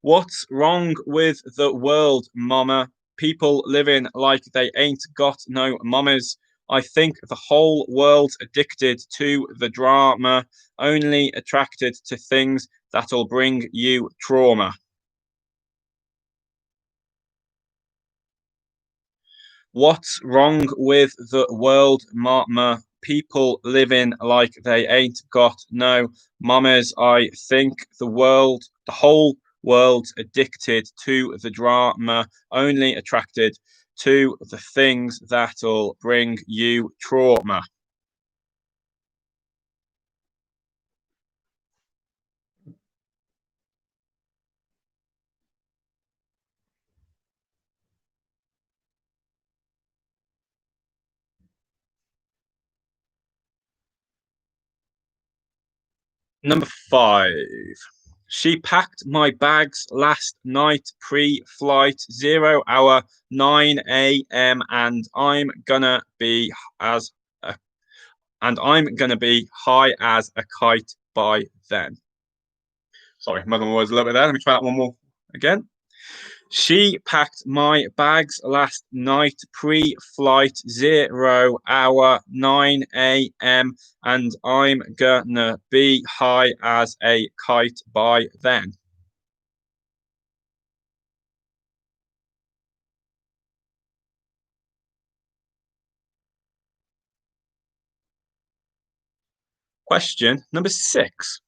What's wrong with the world, mama? People living like they ain't got no mamas. I think the whole world's addicted to the drama, only attracted to things that'll bring you trauma. What's wrong with the world, mama? People living like they ain't got no mamas. I think the whole world's addicted to the drama, only attracted to the things that'll bring you trauma. Number 5. She packed my bags last night pre-flight, 0 hour 9 a.m. and I'm gonna be high as a kite by then. Sorry, muddling words a little bit there. Let me try that one more again. She packed my bags last night, pre-flight 0 hour 9 a.m. and I'm gonna be high as a kite by then. Question number 6.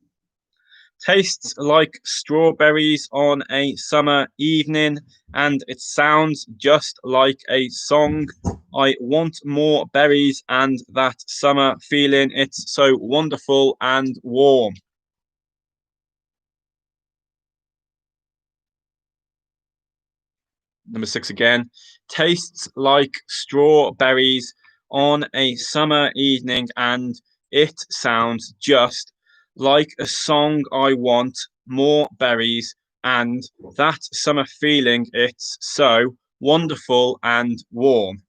Tastes like strawberries on a summer evening, and it sounds just like a song. I want more berries and that summer feeling. It's so wonderful and warm. Number 6 again. Tastes like strawberries on a summer evening, and it sounds just like a song. I want more berries and that summer feeling. It's so wonderful and warm.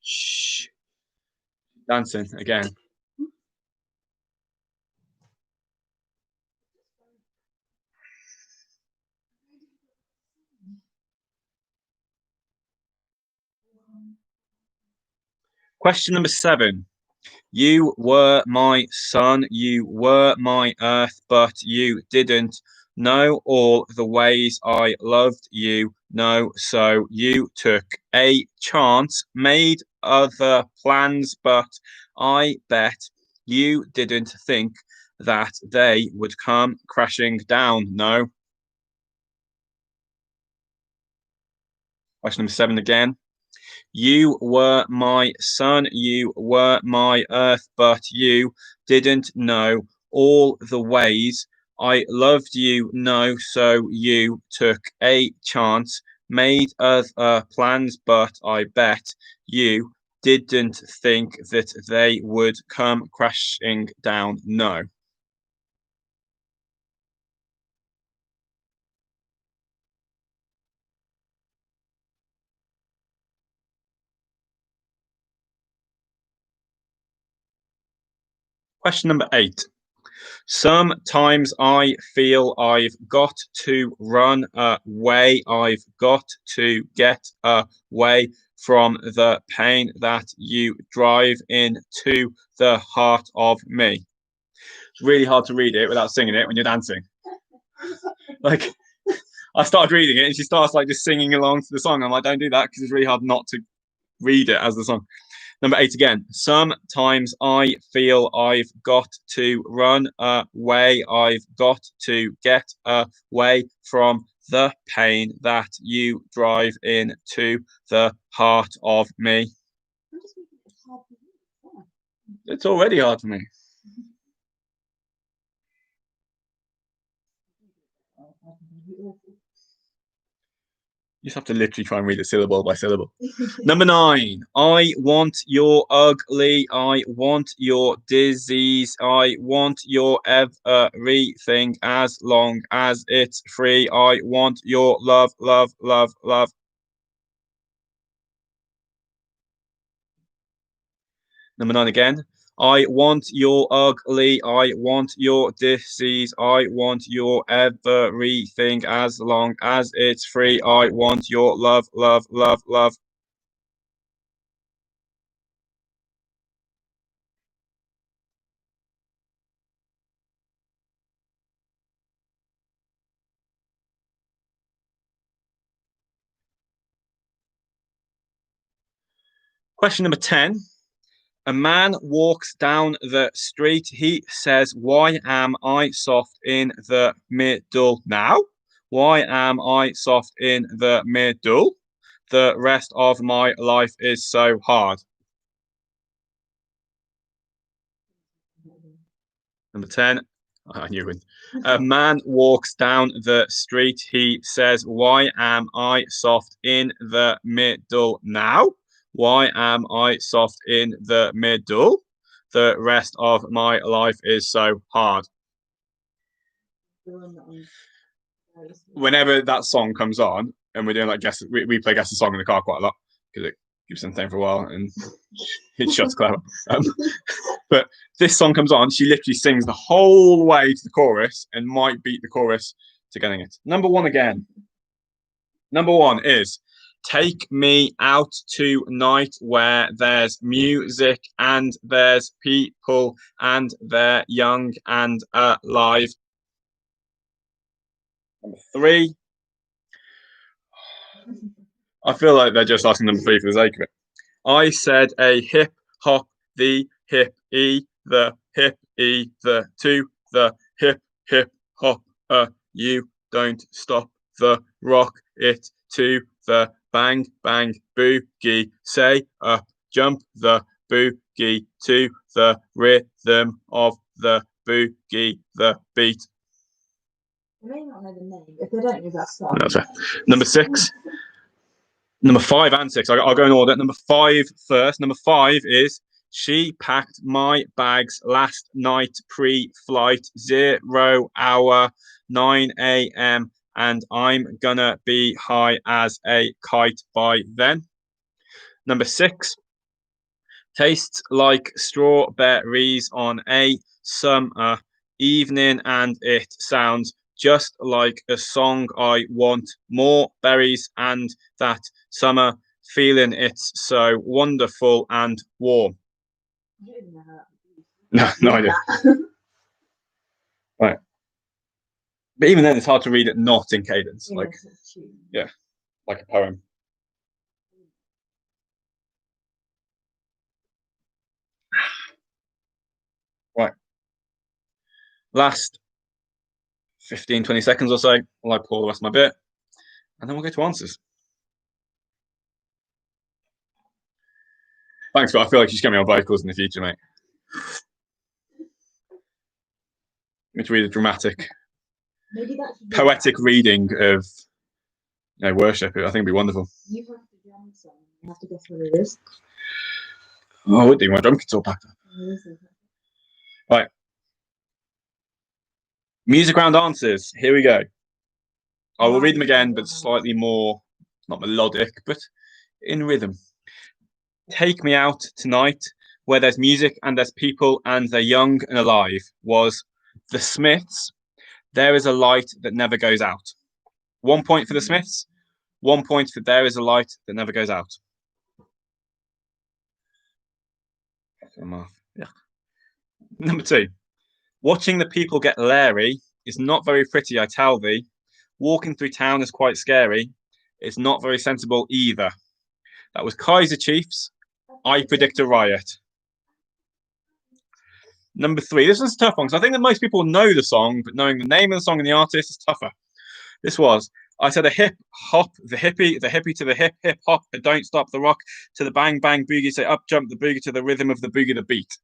Shh. Dancing again. Question number 7. You were my sun, you were my earth, but you didn't know all the ways I loved you. No, so you took a chance, made other plans, but I bet you didn't think that they would come crashing down. No. Question number 7 again. You were my sun, you were my earth, but you didn't know all the ways I loved you. No, so you took a chance, made other plans, but I bet you didn't think that they would come crashing down. No. Question number 8. Sometimes I feel I've got to run away. I've got to get away from the pain that you drive into the heart of me. It's really hard to read it without singing it when you're dancing. Like, I started reading it and she starts like just singing along to the song. I'm like, don't do that because it's really hard not to read it as the song. Number 8 again. Sometimes I feel I've got to run away. I've got to get away from the pain that you drive into the heart of me. It's already hard for me. You just have to literally try and read it syllable by syllable. Number 9. I want your ugly. I want your disease. I want your everything as long as it's free. I want your love, love, love, love. Number 9 again. I want your ugly. I want your disease. I want your everything as long as it's free. I want your love, love, love, love. Question number 10. A man walks down the street. He says, why am I soft in the middle now? Why am I soft in the middle? The rest of my life is so hard. Number 10. I knew it. A man walks down the street. He says, why am I soft in the middle now? Why am I soft in the middle? The rest of my life is so hard. Whenever that song comes on, and we're doing like guess, we play guess the song in the car quite a lot because it keeps them playing for a while and it shuts Claire. But this song comes on, she literally sings the whole way to the chorus and might beat the chorus to getting it. Number one again. Number one is Take Me Out Tonight, where there's music and there's people and they're young and alive. Number three. I feel like they're just asking number three for the sake of it. I said a hip hop, the hip e, the hip e, the to the hip hop. You don't stop the rock it to the bang bang boogie. Say up, jump the boogie to the rhythm of the boogie, the beat. I may not know the name. If they don't know that song. That's it. Number six. Number 5 and 6. I'll go in order. Number 5 first. Number 5 is she packed my bags last night pre-flight 0 hour 9 a.m. and I'm gonna be high as a kite by then. Number 6. Tastes like strawberries on a summer evening and it sounds just like a song I want. More berries and that summer feeling. It's so wonderful and warm. I don't even know how that No idea. Right. But even then, it's hard to read it not in cadence. Yeah, Like, it's a tune. yeah, like a poem. Right. Last 15, 20 seconds or so, while I pour the rest of my bit, and then we'll go to answers. Thanks, but I feel like you should get me on vocals in the future, mate. I'm going to read a dramatic, Maybe that should be poetic reading of worship. I think it'd be wonderful. You have to drum song. You have to guess what it is. Oh, I would do. My drum kit's all packed up. Right. Music round answers. Here we go. I will read them again, but slightly more, not melodic, but in rhythm. Take Me Out Tonight, where there's music and there's people and they're young and alive, was The Smiths. There is a light that never goes out. 1 point for The Smiths. 1 point for There is a light that never goes out. Yeah. Number 2. Watching the people get leery is not very pretty, I tell thee. Walking through town is quite scary. It's not very sensible either. That was Kaiser Chiefs. I predict a riot. Number 3. This is a tough one because I think that most people know the song, but knowing the name of the song and the artist is tougher. This was I said a hip hop, the hippie to the hip hop, but don't stop the rock to the bang bang boogie. Say up jump the boogie to the rhythm of the boogie the beat.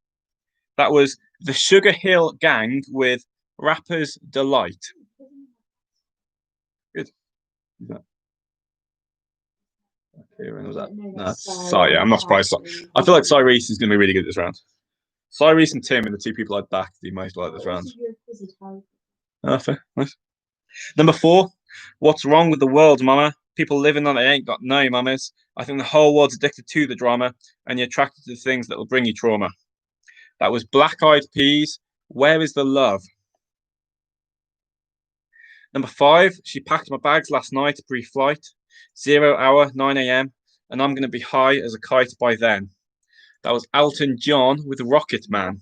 That was the Sugar Hill Gang with Rapper's Delight. Good. Was that? No, sorry, yeah, I'm not surprised. I feel like Cyrese is going to be really good this round. Cyrese and Tim are the 2 people I'd back the most like this round. Fair. Nice. Number 4. What's wrong with the world, mama? People living on they ain't got no mamas. I think the whole world's addicted to the drama and you're attracted to the things that will bring you trauma. That was Black Eyed Peas. Where is the love? Number 5. She packed my bags last night pre-flight. 0 hour 9 a.m. and I'm going to be high as a kite by then. That was Elton John with Rocket Man.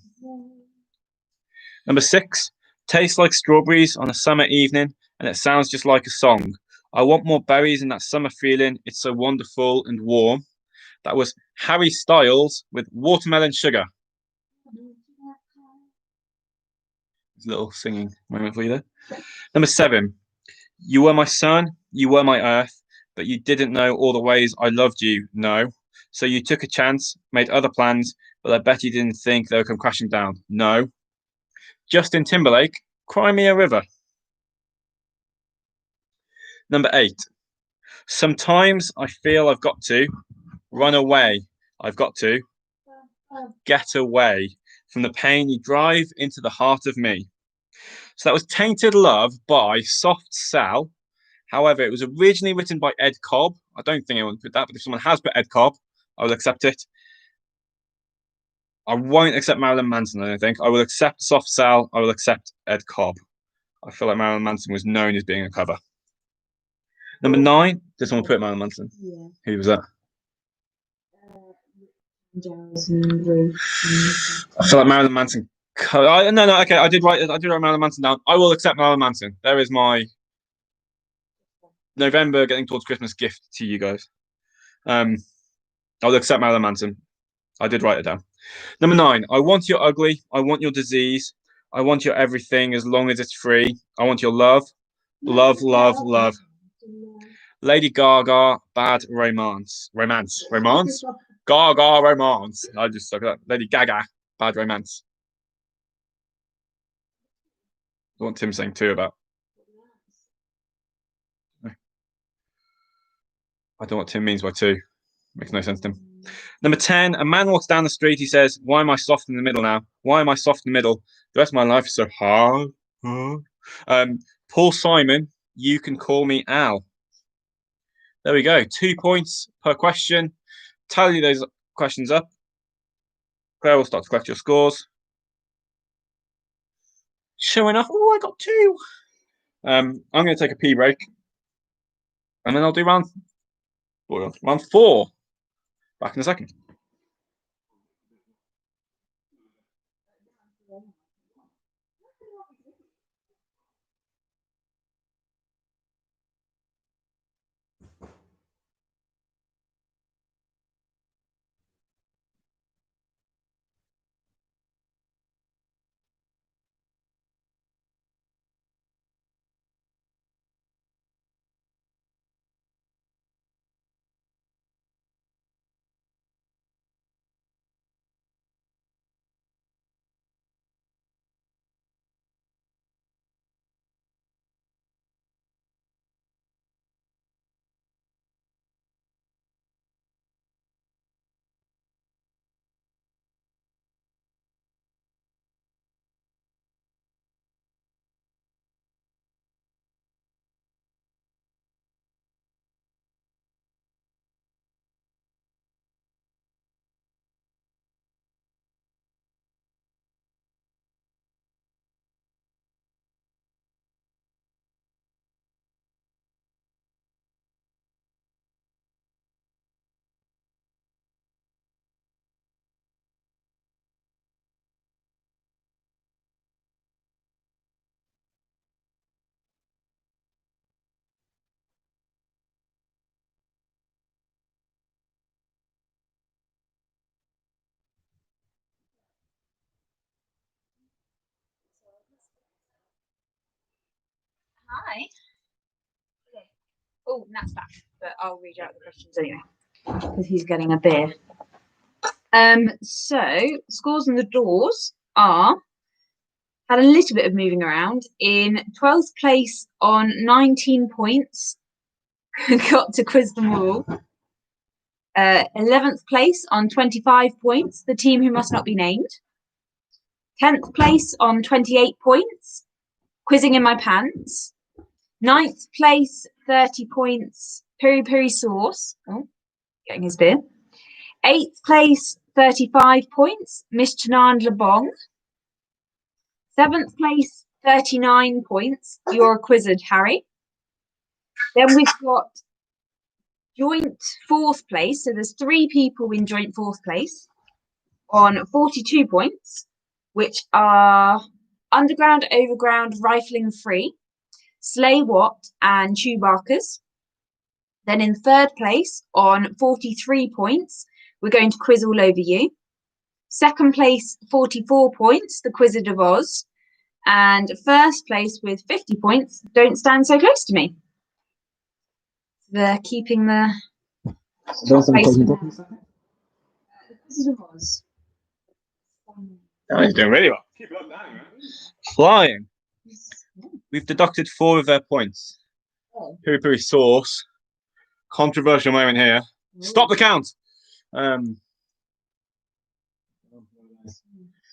Number 6. Tastes like strawberries on a summer evening and it sounds just like a song. I want more berries in that summer feeling. It's so wonderful and warm. That was Harry Styles with Watermelon Sugar. There's a little singing moment for you there. Number 7. You were my sun, you were my earth, but you didn't know all the ways I loved you, no. So you took a chance, made other plans, but I bet you didn't think they would come crashing down, no. Justin Timberlake, Cry Me a River. Number 8. Sometimes I feel I've got to run away. I've got to get away from the pain you drive into the heart of me. So that was Tainted Love by Soft Cell. However, it was originally written by Ed Cobb. I don't think anyone put that, but if someone has put Ed Cobb, I will accept it. I won't accept Marilyn Manson, I don't think. I will accept Soft Cell. I will accept Ed Cobb. I feel like Marilyn Manson was known as being a cover. Number 9, did someone put Marilyn Manson? Yeah. Who was that? Giles and Ruth. I feel like Marilyn Manson. No, okay. I did write Marilyn Manson down. I will accept Marilyn Manson. There is my November getting towards Christmas gift to you guys. I will accept Marilyn Manson. I did write it down. Number 9. I want your ugly. I want your disease. I want your everything as long as it's free. I want your love. Love, love, love. Lady Gaga, bad romance. Romance. Romance? Gaga romance. I just stuck that. Lady Gaga, bad romance. I want Tim saying 2 about. I don't know what Tim means by 2. Makes no sense to him. Number 10, a man walks down the street. He says, "Why am I soft in the middle now? Why am I soft in the middle? The rest of my life is so hard." Paul Simon, you can call me Al. There we go. 2 points per question. Tally those questions up. Claire will start to collect your scores. Sure enough, oh, I got 2. I'm going to take a pee break, and then I'll do round 4. Back in a second. Hi. Oh, Nat's back, but I'll read out the questions anyway because he's getting a beer. So scores on the doors are had a little bit of moving around. In 12th place on 19 points, got to quiz them all. 11th place on 25 points, the team who must not be named. 10th place on 28 points, quizzing in my pants. 9th place, 30 points, peri peri sauce. Oh, getting his beer. 8th place, 35 points, Miss Chanand Lebong. 7th place, 39 points, You're a Quizzard, Harry. Then we've got joint 4th place. So there's 3 people in joint 4th place on 42 points, which are Underground, Overground, Rifling Free, Slay What, and Chewbacca's. Then in 3rd place on 43 points, we're going to quiz all over you. 2nd place, 44 points, the Quizzard of Oz. And 1st place with 50 points, Don't Stand So Close to Me. They're keeping the top place. The Quizzard of Oz. Oh, he's doing really well. Keep it up now, man. Flying. We've deducted 4 of their points. Piri piri sauce. Controversial moment here. Stop the count.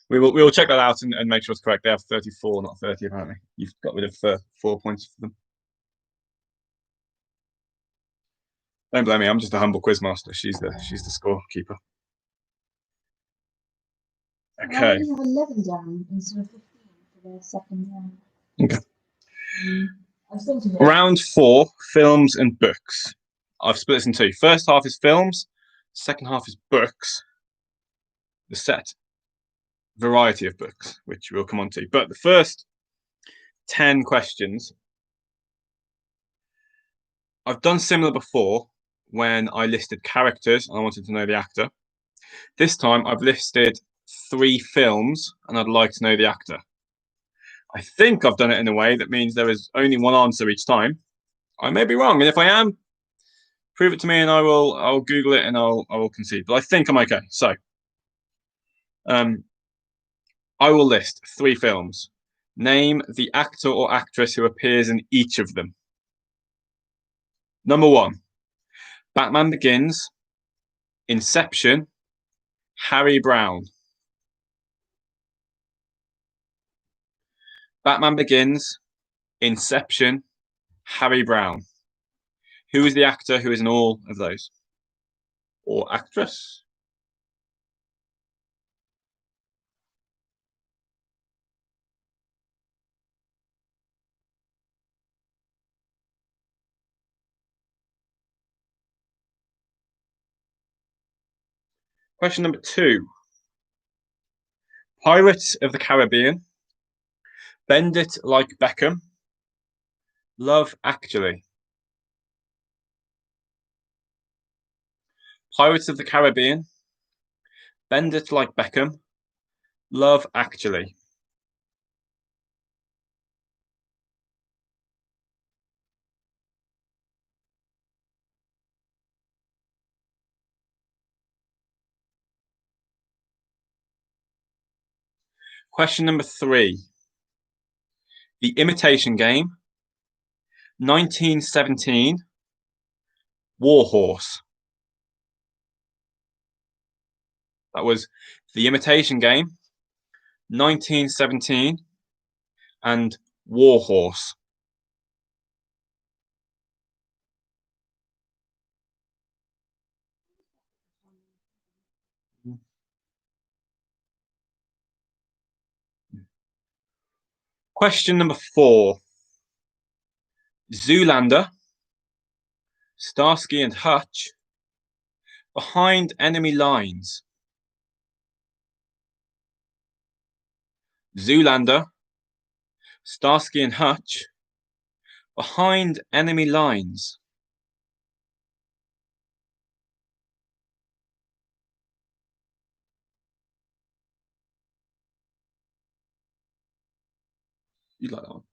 We will check that out and make sure it's correct. They have 34, not 30 apparently. You've got rid of 4 points for them. Don't blame me. I'm just a humble quizmaster. She's the scorekeeper. Okay. I only have 11 down instead of 15 for the second round. Okay. I was thinking of Round 4, films and books. I've split this in two. First half is films, second half is books. The set variety of books, which we'll come on to. But the first 10 questions, I've done similar before when I listed characters and I wanted to know the actor. This time I've listed 3 films and I'd like to know the actor. I think I've done it in a way that means there is only one answer each time. I may be wrong, and if I am, prove it to me and I'll Google it and I will concede. But I think I'm okay. So I will list 3 films. Name the actor or actress who appears in each of them. Number 1, Batman Begins, Inception, Harry Brown. Batman Begins, Inception, Harry Brown. Who is the actor who is in all of those? Or actress? Question number 2. Pirates of the Caribbean, Bend It Like Beckham, Love Actually. Pirates of the Caribbean, Bend It Like Beckham, Love Actually. Question number 3. The Imitation Game, 1917, Warhorse. That was The Imitation Game, 1917, and Warhorse. Question number 4. Zoolander, Starsky and Hutch, Behind Enemy Lines. Zoolander, Starsky and Hutch, Behind Enemy Lines. You like that one?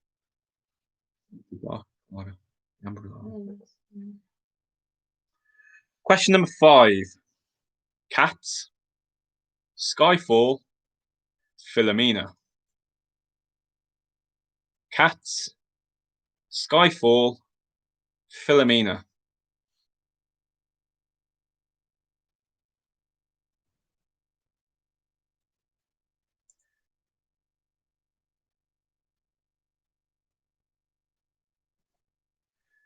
Question number 5. Cats, Skyfall, Philomena. Cats, Skyfall, Philomena.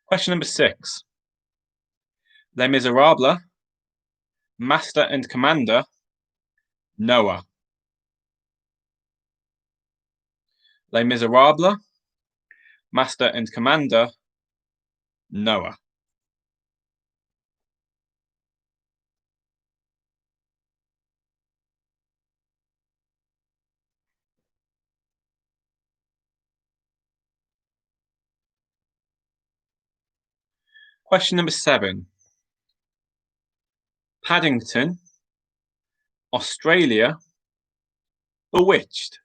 Question number 6. Les Miserables, Master and Commander, Noah. Les Miserables, Master and Commander, Noah. Question number 7. Paddington, Australia, Bewitched.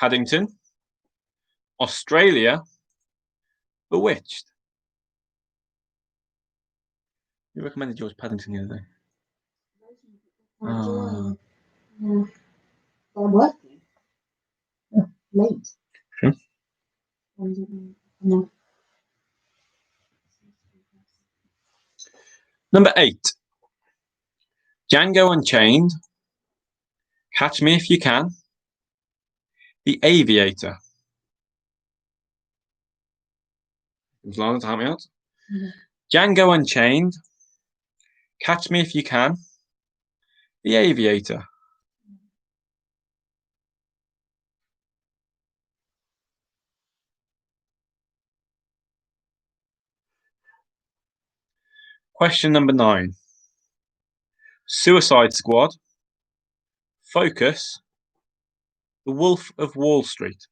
Paddington, Australia, Bewitched. You recommended George Paddington the other day. Yeah. They're working. Late. Sure. No. Number 8. Django Unchained, Catch Me If You Can, The Aviator. It was to help me out. Django Unchained, Catch Me If You Can, The aviator. Question number 9. Suicide Squad. Focus. The Wolf of Wall Street.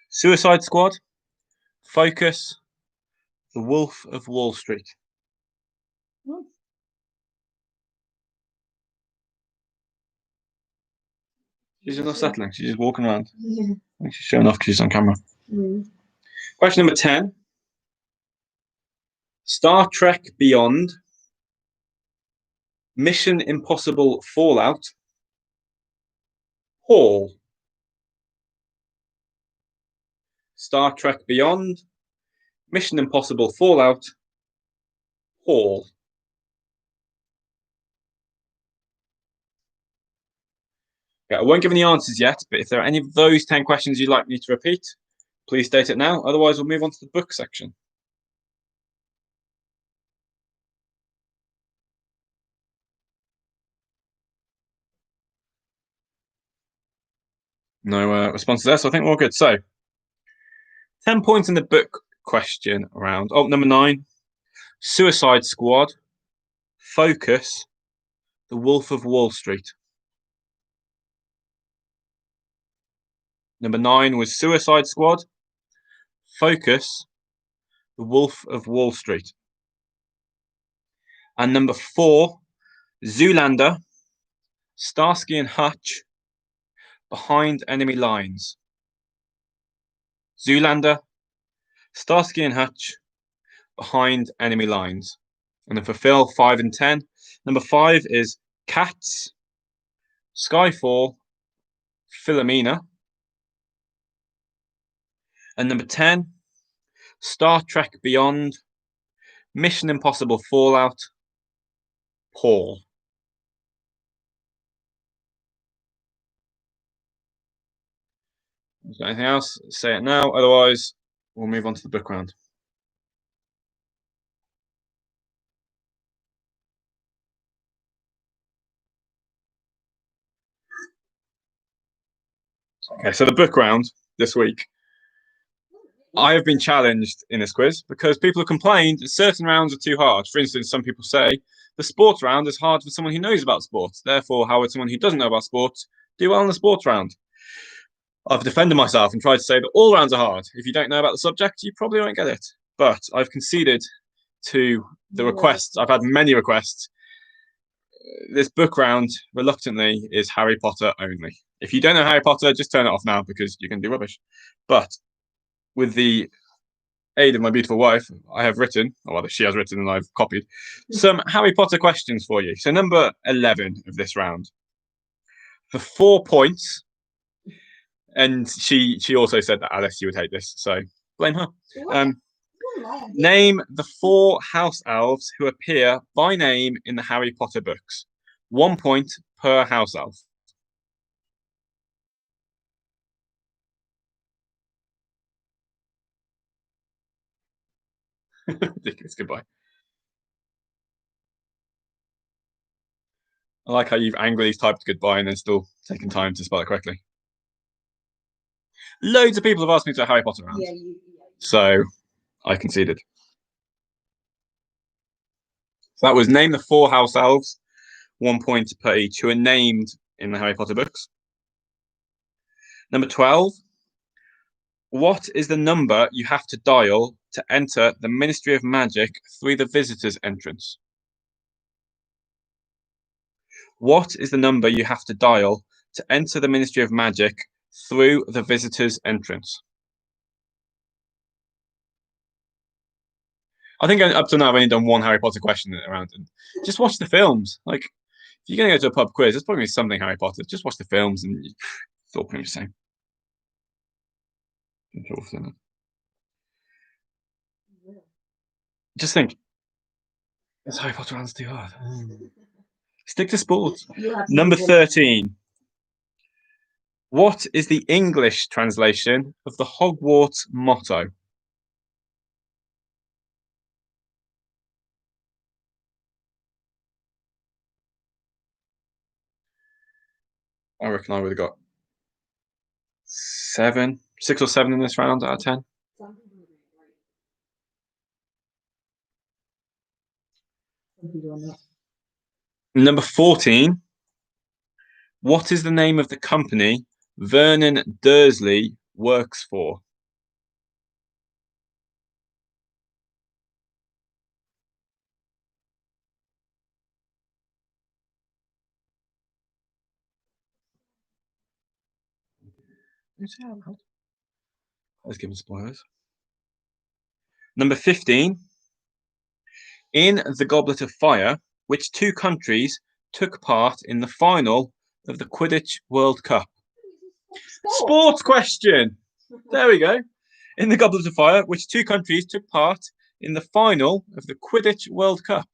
Suicide Squad. Focus. The Wolf of Wall Street. She's not settling. She's just walking around. Yeah. I think she's showing off because she's on camera. Mm. Question number 10. Star Trek Beyond. Mission Impossible Fallout. Hall. Star Trek Beyond. Mission Impossible Fallout. Hall. Okay, I won't give any answers yet, but if there are any of those 10 questions you'd like me to repeat, please state it now. Otherwise, we'll move on to the book section. No responses there, so I think we're all good. So, 10 points in the book question round. Oh, number 9. Suicide Squad. Focus. The Wolf of Wall Street. Number 9 was Suicide Squad. Focus. The Wolf of Wall Street. And number 4, Zoolander. Starsky and Hutch. Behind Enemy Lines. Zoolander. Starsky and Hutch. Behind Enemy Lines. And then for Phil, 5 and 10. Number 5 is Cats. Skyfall. Philomena. And number 10, Star Trek Beyond. Mission Impossible Fallout. Paul. Is there anything else? Say it now. Otherwise, we'll move on to the book round. Okay, so the book round this week. I have been challenged in this quiz because people have complained that certain rounds are too hard. For instance, some people say the sports round is hard for someone who knows about sports. Therefore, how would someone who doesn't know about sports do well in the sports round? I've defended myself and tried to say that all rounds are hard. If you don't know about the subject, you probably won't get it. But I've conceded to the requests. I've had many requests. This book round, reluctantly, is Harry Potter only. If you don't know Harry Potter, just turn it off now because you can do rubbish. But with the aid of my beautiful wife, I have written, or rather she has written and I've copied, some Harry Potter questions for you. So number 11 of this round. For 4 points, and she also said that Alice, you would hate this, so blame her. Name the 4 house elves who appear by name in the Harry Potter books. 1 point per house elf. Ridiculous. Goodbye. I like how you've angrily typed goodbye and then still taken time to spell it correctly. Loads of people have asked me to a Harry Potter round. Yeah, So I conceded. So that was name the 4 house elves, 1 point per each, who are named in the Harry Potter books. Number 12. What is the number you have to dial to enter the Ministry of Magic through the visitor's entrance? What is the number you have to dial to enter the Ministry of Magic through the visitor's entrance? I think up to now I've only done 1 Harry Potter question around and just watch the films. Like, if you're going to go to a pub quiz, it's probably something Harry Potter. Just watch the films and it's all pretty much the same. Just think, this Harry Potter round's too hard. Stick to sports. Number 13. What is the English translation of the Hogwarts motto? I reckon I would have got 6 or 7 in this round out of 10. Some people are not. Number 14. What is the name of the company Vernon Dursley works for? Let's give him spoilers. Number 15. In the Goblet of Fire, which 2 countries took part in the final of the Quidditch World Cup? Sports question! There we go. In the Goblet of Fire, which 2 countries took part in the final of the Quidditch World Cup?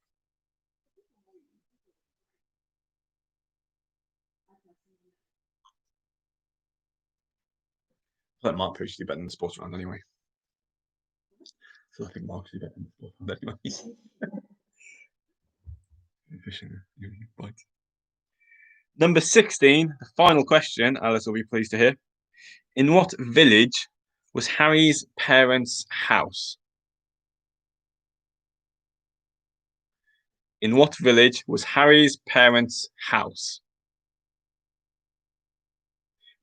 That Mark should be better than the sports round anyway. So I think Mark should be better than the sports round anyway. Number 16, the final question, Alice will be pleased to hear. In what village was Harry's parents' house? In what village was Harry's parents' house?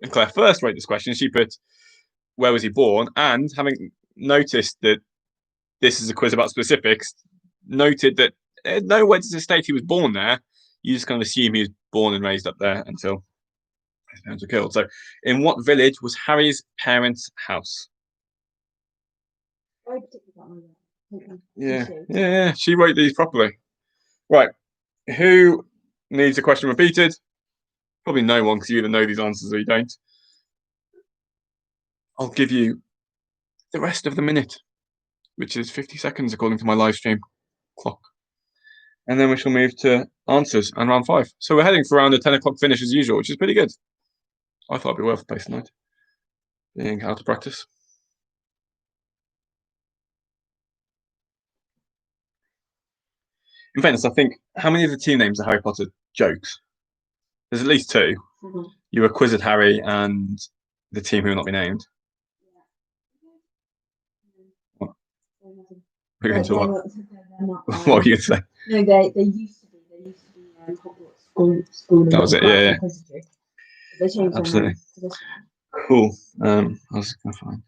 And Claire first wrote this question. She put, where was he born? And having noticed that this is a quiz about specifics, noted that there's nowhere to state he was born there. You just kind of assume he was born and raised up there until his parents were killed. So, in what village was Harry's parents' house? Yeah. She wrote these properly. Right. Who needs a question repeated? Probably no one, because you either know these answers or you don't. I'll give you the rest of the minute, which is 50 seconds according to my live stream clock. And then we shall move to answers and round 5. So we're heading for around a 10 o'clock finish as usual, which is pretty good. I thought it'd be worth a place tonight, being out of practice. In fairness, I think, how many of the team names are Harry Potter jokes? There's at least 2. Mm-hmm. You were Quizzed Harry and the team who will not be named. What? We're going to what? What were you going to say? No, they used to be. They used to be school. That was it, yeah. They changed absolutely. To this one. Cool. I was going to find.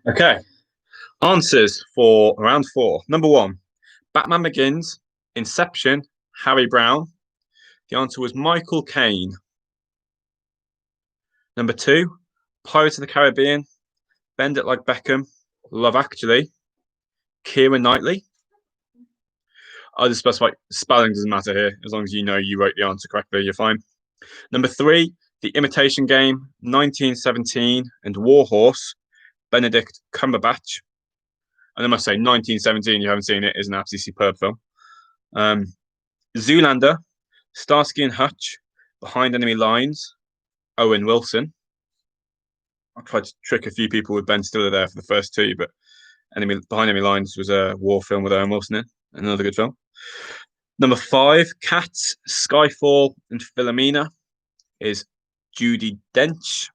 Okay. Answers for round 4. Number 1, Batman Begins, Inception, Harry Brown. The answer was Michael Caine. Number 2, Pirates of the Caribbean, Bend It Like Beckham, Love Actually, Keira Knightley. I'll just specify spelling doesn't matter here. As long as you know you wrote the answer correctly, you're fine. Number 3, The Imitation Game, 1917, and Warhorse, Benedict Cumberbatch. And I must say, 1917, you haven't seen it, is an absolutely superb film. Zoolander, Starsky and Hutch, Behind Enemy Lines, Owen Wilson. I tried to trick a few people with Ben Stiller there for the first 2, but Behind Enemy Lines was a war film with Owen Wilson in, another good film. Number 5, Cats, Skyfall, and Philomena is Judi Dench.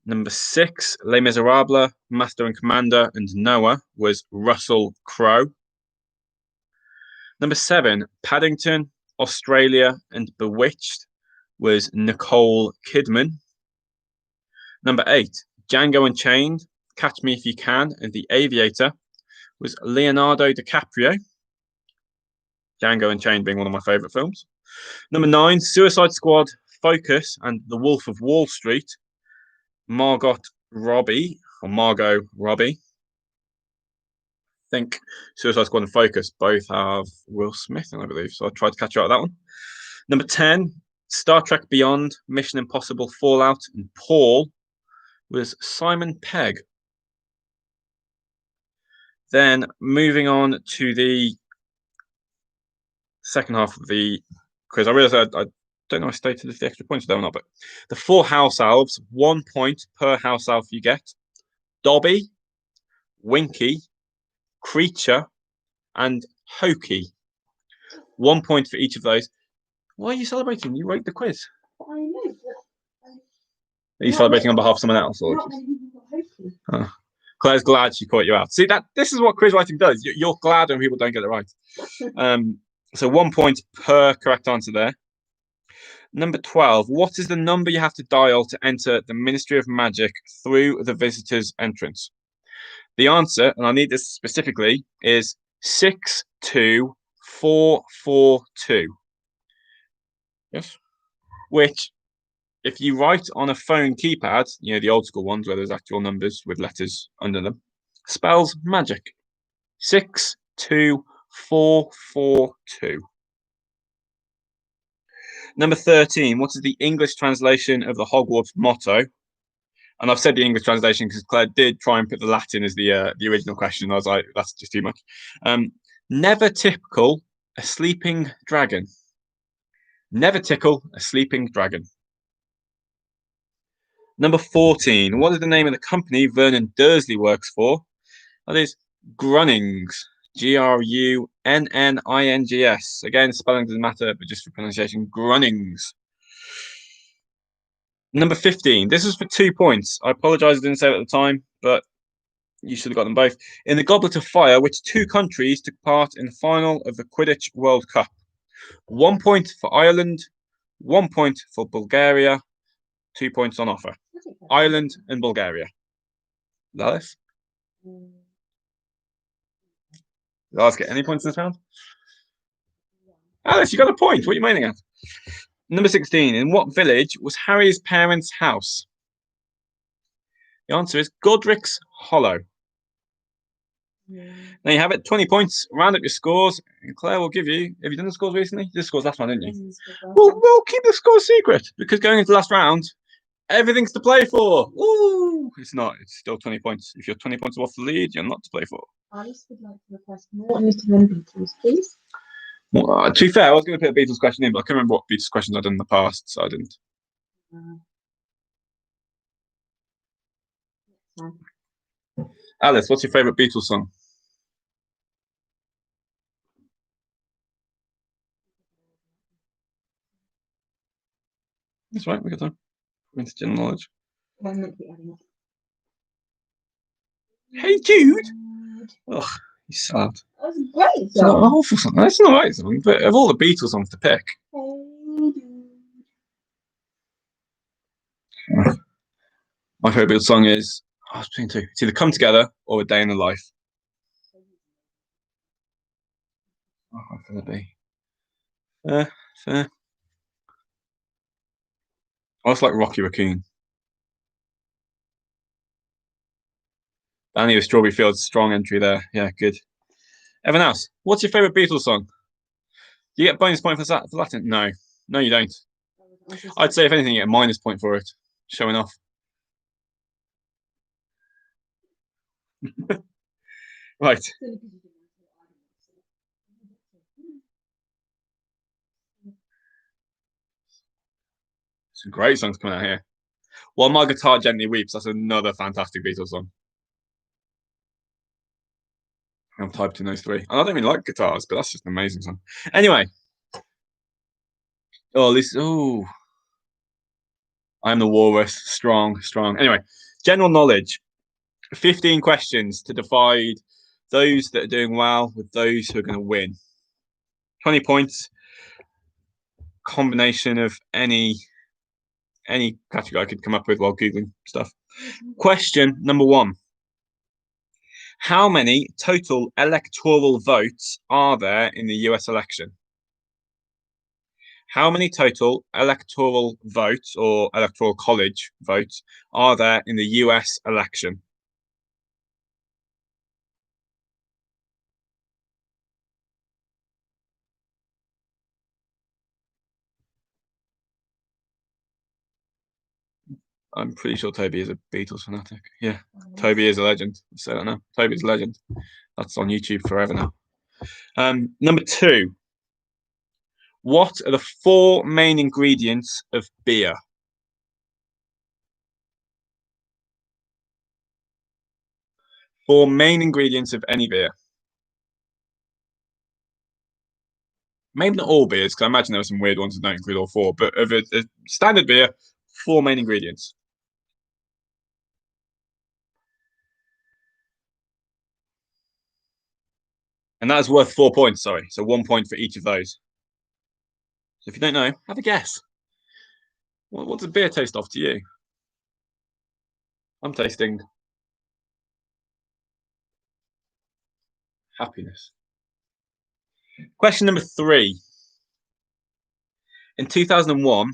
Number 6, Les Miserables, Master and Commander, and Noah was Russell Crowe. Number 7, Paddington, Australia, and Bewitched was Nicole Kidman. Number 8, Django Unchained, Catch Me If You Can, and The Aviator was Leonardo DiCaprio. Django Unchained being one of my favourite films. Number 9, Suicide Squad, Focus, and The Wolf of Wall Street, Margot Robbie. I think Suicide Squad and Focus both have Will Smith in, I believe. So I tried to catch you out of that one. Number 10, Star Trek Beyond, Mission Impossible Fallout, and Paul was Simon Pegg. Then moving on to the second half of the quiz. I realised I don't know I stated if the extra points are there or not, but the 4 house elves, 1 point per house elf you get. Dobby, Winky, Creature, and Hokey. 1 point for each of those. Why are you celebrating? You wrote the quiz. I know, Are you celebrating on behalf of someone else? Or just... Claire's glad she caught you out. See, this is what quiz writing does. You're glad when people don't get it right. So 1 point per correct answer there. Number 12. What is the number you have to dial to enter the Ministry of Magic through the visitor's entrance? The answer, and I need this specifically, is 62442. Yes. Which, if you write on a phone keypad, the old school ones where there's actual numbers with letters under them, spells magic. 62442. Number 13. What is the English translation of the Hogwarts motto? And I've said the English translation because Claire did try and put the Latin as the original question. I was like, that's just too much. Never tickle a sleeping dragon. Never tickle a sleeping dragon. Number 14. What is the name of the company Vernon Dursley works for? That is Grunnings. Grunnings. Again, spelling doesn't matter, but just for pronunciation, Grunnings. Number 15. This is for 2 points. I apologise I didn't say it at the time, but you should have got them both. In the Goblet of Fire, which 2 countries took part in the final of the Quidditch World Cup? 1 point for Ireland, 1 point for Bulgaria, 2 points on offer. Ireland and Bulgaria. Alice? Did Alice get any points in this round? Alice, you got a point. What are you aiming at? Number 16. In what village was Harry's parents' house? The answer is Godric's Hollow. There you have it. 20 points. Round up your scores. And Claire will give you... Have you done the scores recently? You did the scores last one, didn't you? We'll keep the scores secret because going into the last round, everything's to play for. Ooh, it's not. It's still 20 points. If you're 20 points off the lead, you're not to play for. Alice would like to request more Mr. Van Beatles, please. Well, to be fair, I was going to put a Beatles question in, but I can't remember what Beatles questions I've done in the past, so I didn't. Alice, what's your favourite Beatles song? That's right, we got time. Into general knowledge. Hey Jude! Oh, he's sad. That was a great It's an song. awful song. That's an alright song, but of all the Beatles songs to pick. My favourite Beatles song is it's between 2. It's either Come Together or A Day in the Life. What could it be? Fair. I also like Rocky Raccoon. Danny with Strawberry Fields, strong entry there. Yeah, good. Everyone else, what's your favourite Beatles song? Do you get bonus point for Latin? No, you don't. I'd say if anything, you get a minus point for it. Showing off. Right. Some great songs coming out here. While My Guitar Gently Weeps, that's another fantastic Beatles song. I've typed in those 3. And I don't even like guitars, but that's just an amazing song. Anyway. I'm the walrus. Strong. Anyway, general knowledge. 15 questions to divide those that are doing well with those who are going to win. 20 points. Combination of any category I could come up with while Googling stuff. Question number 1. How many total electoral votes are there in the US election? How many total electoral votes or electoral college votes are there in the US election? I'm pretty sure Toby is a Beatles fanatic. Yeah, Toby is a legend. I'll say that now. Toby's a legend. That's on YouTube forever now. Number 2. What are the 4 main ingredients of beer? Four main ingredients of any beer. Maybe not all beers, because I imagine there are some weird ones that don't include all 4, but of a standard beer, 4 main ingredients. And that is worth 4 points, sorry. So 1 point for each of those. So if you don't know, have a guess. What does beer taste of to you? I'm tasting happiness. Question number 3. In 2001,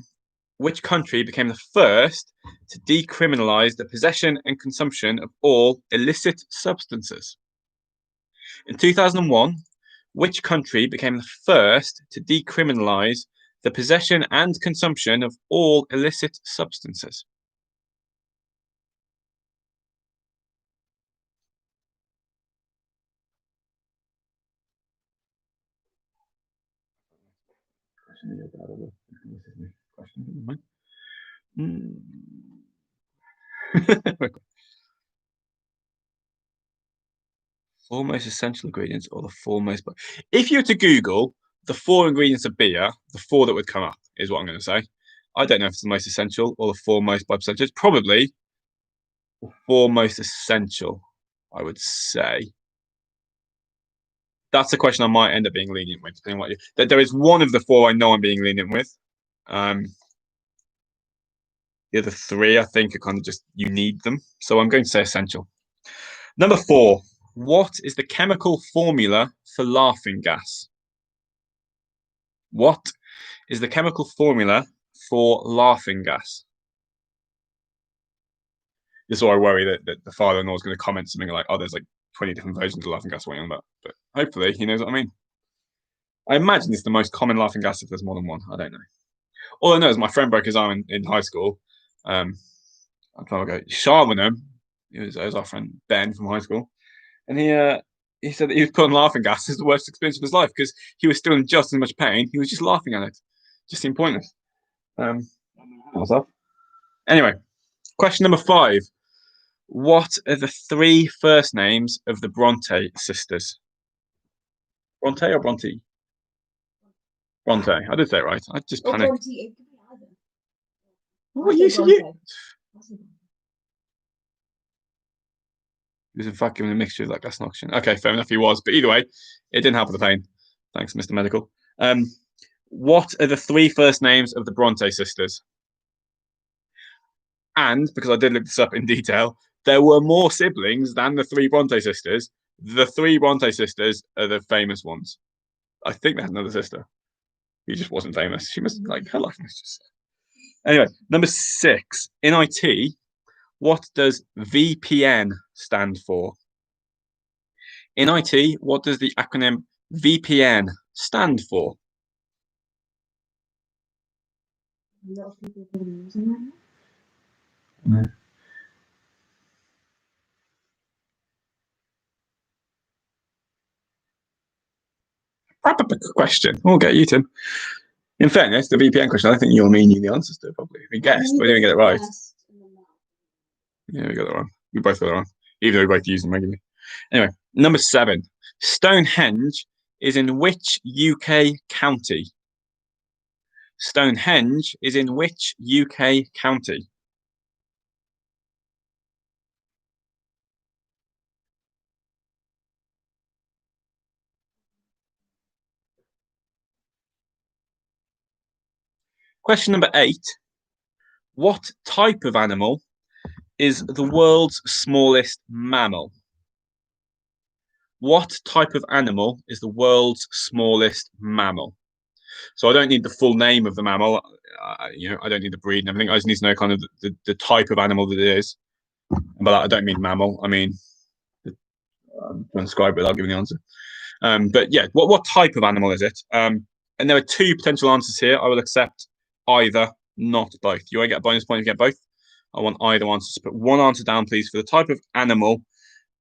which country became the first to decriminalize the possession and consumption of all illicit substances? In 2001, which country became the first to decriminalize the possession and consumption of all illicit substances? Four most essential ingredients or the 4 most. If you were to Google the 4 ingredients of beer, the 4 that would come up is what I'm going to say. I don't know if it's the most essential or the 4 most by percentage. It's probably the 4 most essential, I would say. That's a question I might end up being lenient with, depending on what you. There is one of the 4 I know I'm being lenient with. The other 3, I think, are kind of just you need them. So I'm going to say essential. Number 4. What is the chemical formula for laughing gas? What is the chemical formula for laughing gas? This is why I worry that the father-in-law is going to comment something like, "Oh, there's like 20 different versions of laughing gas going on that." But hopefully he knows what I mean. I imagine it's the most common laughing gas if there's more than one. I don't know. All I know is my friend broke his arm in high school. I'm trying to go Charwenham. It was our friend Ben from high school, and he said that he was put on laughing gas as the worst experience of his life because he was still in just as much pain. He was just laughing at it. Just seemed pointless. Anyway, question number 5. What are the 3 first names of the Bronte sisters? Bronte or Bronte? Bronte. I did say it right. I just panicked. Bronte, it could be either. What you said? You? He was in fact given a mixture of that gas and oxygen. Okay, fair enough, he was. But either way, it didn't help with the pain. Thanks, Mr. Medical. What are the 3 first names of the Bronte sisters? And because I did look this up in detail, there were more siblings than the 3 Bronte sisters. The 3 Bronte sisters are the famous ones. I think they had another sister who just wasn't famous. She must like her life was just. Anyway, number 6 in IT. What does VPN stand for? In IT, what does the acronym VPN stand for? A lot of people are using that. Question. We'll get you, Tim. In fairness, the VPN question, I think you or me knew the answers to it probably. We guessed, but we didn't get it right. Yeah, we got it wrong. We both got it wrong, even though we both use them regularly. Anyway, number 7. Stonehenge is in which UK county? Stonehenge is in which UK county? Question number 8. What type of animal is the world's smallest mammal? What type of animal is the world's smallest mammal? So I don't need the full name of the mammal. I don't need the breed and everything. I just need to know kind of the type of animal that it is. And by that, I don't mean mammal. I mean, I'm trying to describe it without giving the answer. But yeah, what type of animal is it? And there are 2 potential answers here. I will accept either, not both. You want to get a bonus point if you get both? I want either answer. Put one answer down, please, for the type of animal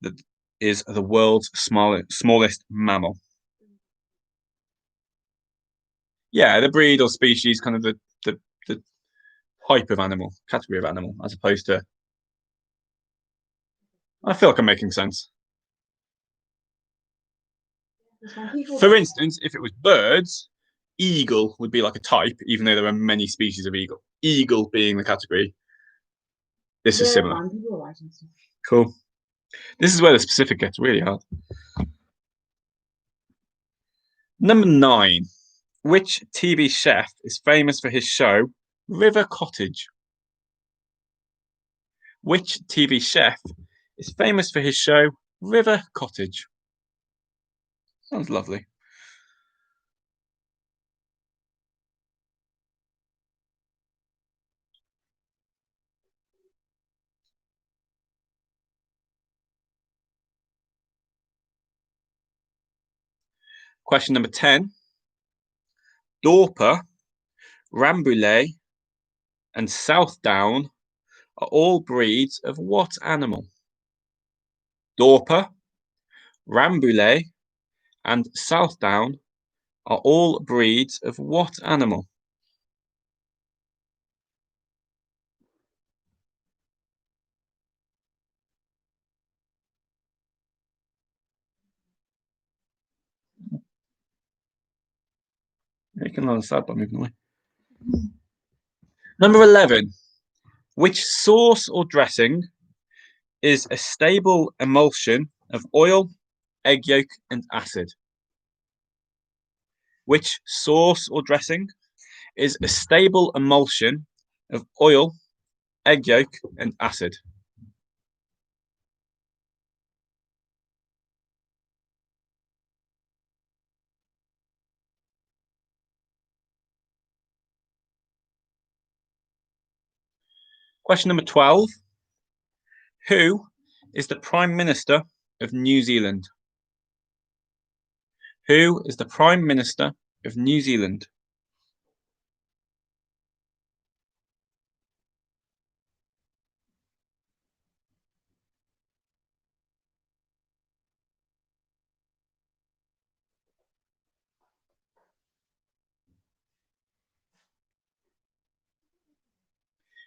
that is the world's smallest mammal. Yeah, the breed or species, kind of the type of animal, category of animal, as opposed to. I feel like I'm making sense. For instance, if it was birds, eagle would be like a type, even though there are many species of eagle. Eagle being the category. This is similar. Cool. This is where the specific gets really hard. Number 9. Which TV chef is famous for his show River Cottage? Which TV chef is famous for his show River Cottage? Sounds lovely. Question number 10. Dorper, Rambouillet, and Southdown are all breeds of what animal? Dorper, Rambouillet, and Southdown are all breeds of what animal? You can understand by moving away. Number 11. Which sauce or dressing is a stable emulsion of oil, egg yolk, and acid? Which sauce or dressing is a stable emulsion of oil, egg yolk, and acid? Question number 12. Who is the Prime Minister of New Zealand? Who is the Prime Minister of New Zealand?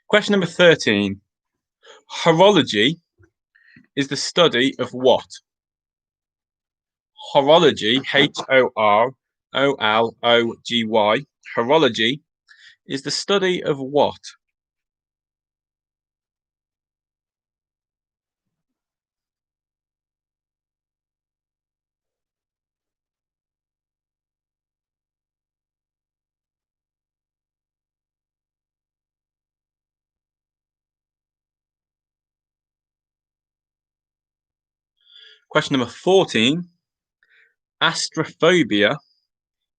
Question number 13. Horology is the study of what? Horology, Horology. Horology is the study of what? Question number 14. Astrophobia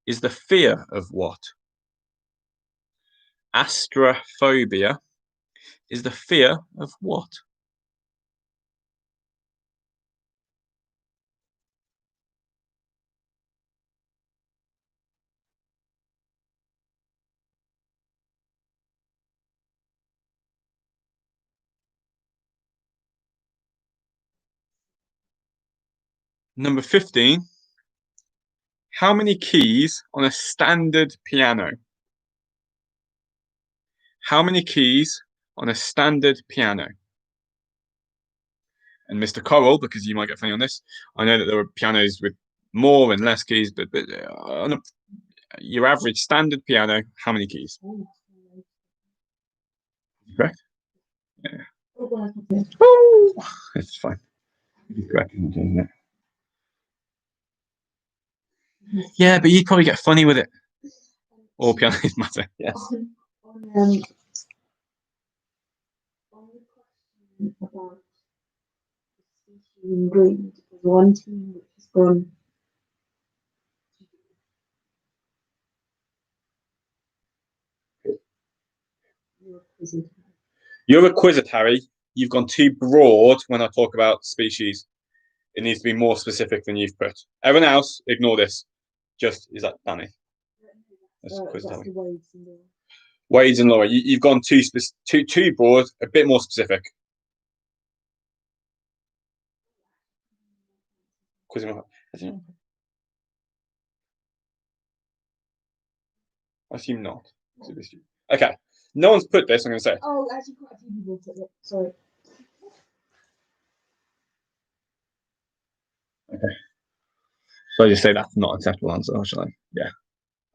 is the fear of what? Astrophobia is the fear of what? Number 15. How many keys on a standard piano? How many keys on a standard piano? And Mr. Coral, because you might get funny on this, I know that there are pianos with more and less keys, but on your average standard piano, how many keys? Correct? Yeah. Oh, it's fine. Correct. Yeah, but you'd probably get funny with it. All pianos matter. Yes. On the question about the species in green, there's one team which has gone. You're a quizzer, Harry. You've gone too broad when I talk about species. It needs to be more specific than you've put. Everyone else, ignore this. Just, is that Danny? That's Harry. Wades and Laura, you've gone too broad, a bit more specific. Quizzing. I assume not. Okay. No one's put this, I'm going to say. Oh, actually, quite a few people put it. Sorry. Okay. So I just say that's not an acceptable answer, or shall I? Yeah.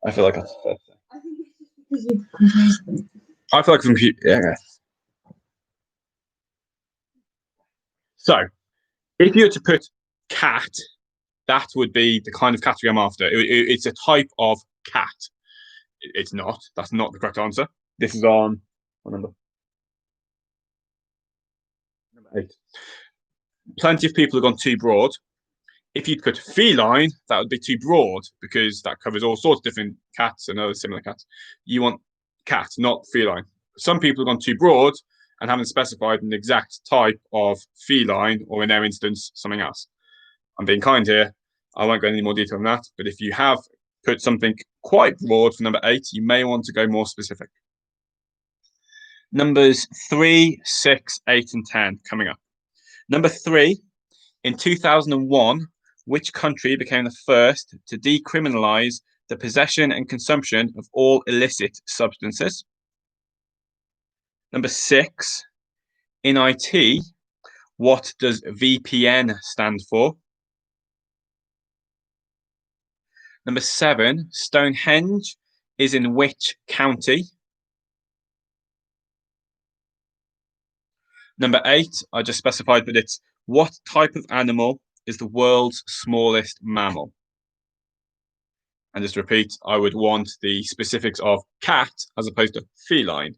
I feel like that's fair. I think it's just because you've confused them. I feel like yeah. So, if you were to put cat, that would be the kind of category I'm after. It's a type of cat. It's not. That's not the correct answer. This is on what number? Number 8. Plenty of people have gone too broad. If you'd put feline, that would be too broad because that covers all sorts of different cats and other similar cats. You want cat, not feline. Some people have gone too broad and haven't specified an exact type of feline, or in their instance, something else. I'm being kind here. I won't go into any more detail on that. But if you have put something quite broad for number 8, you may want to go more specific. Numbers 3, 6, 8, and 10 coming up. Number 3, in 2001, which country became the first to decriminalize the possession and consumption of all illicit substances? Number 6, in IT, what does VPN stand for? Number 7, Stonehenge is in which county? Number 8, I just specified that it's what type of animal is the world's smallest mammal? And just repeat, I would want the specifics of cat as opposed to feline.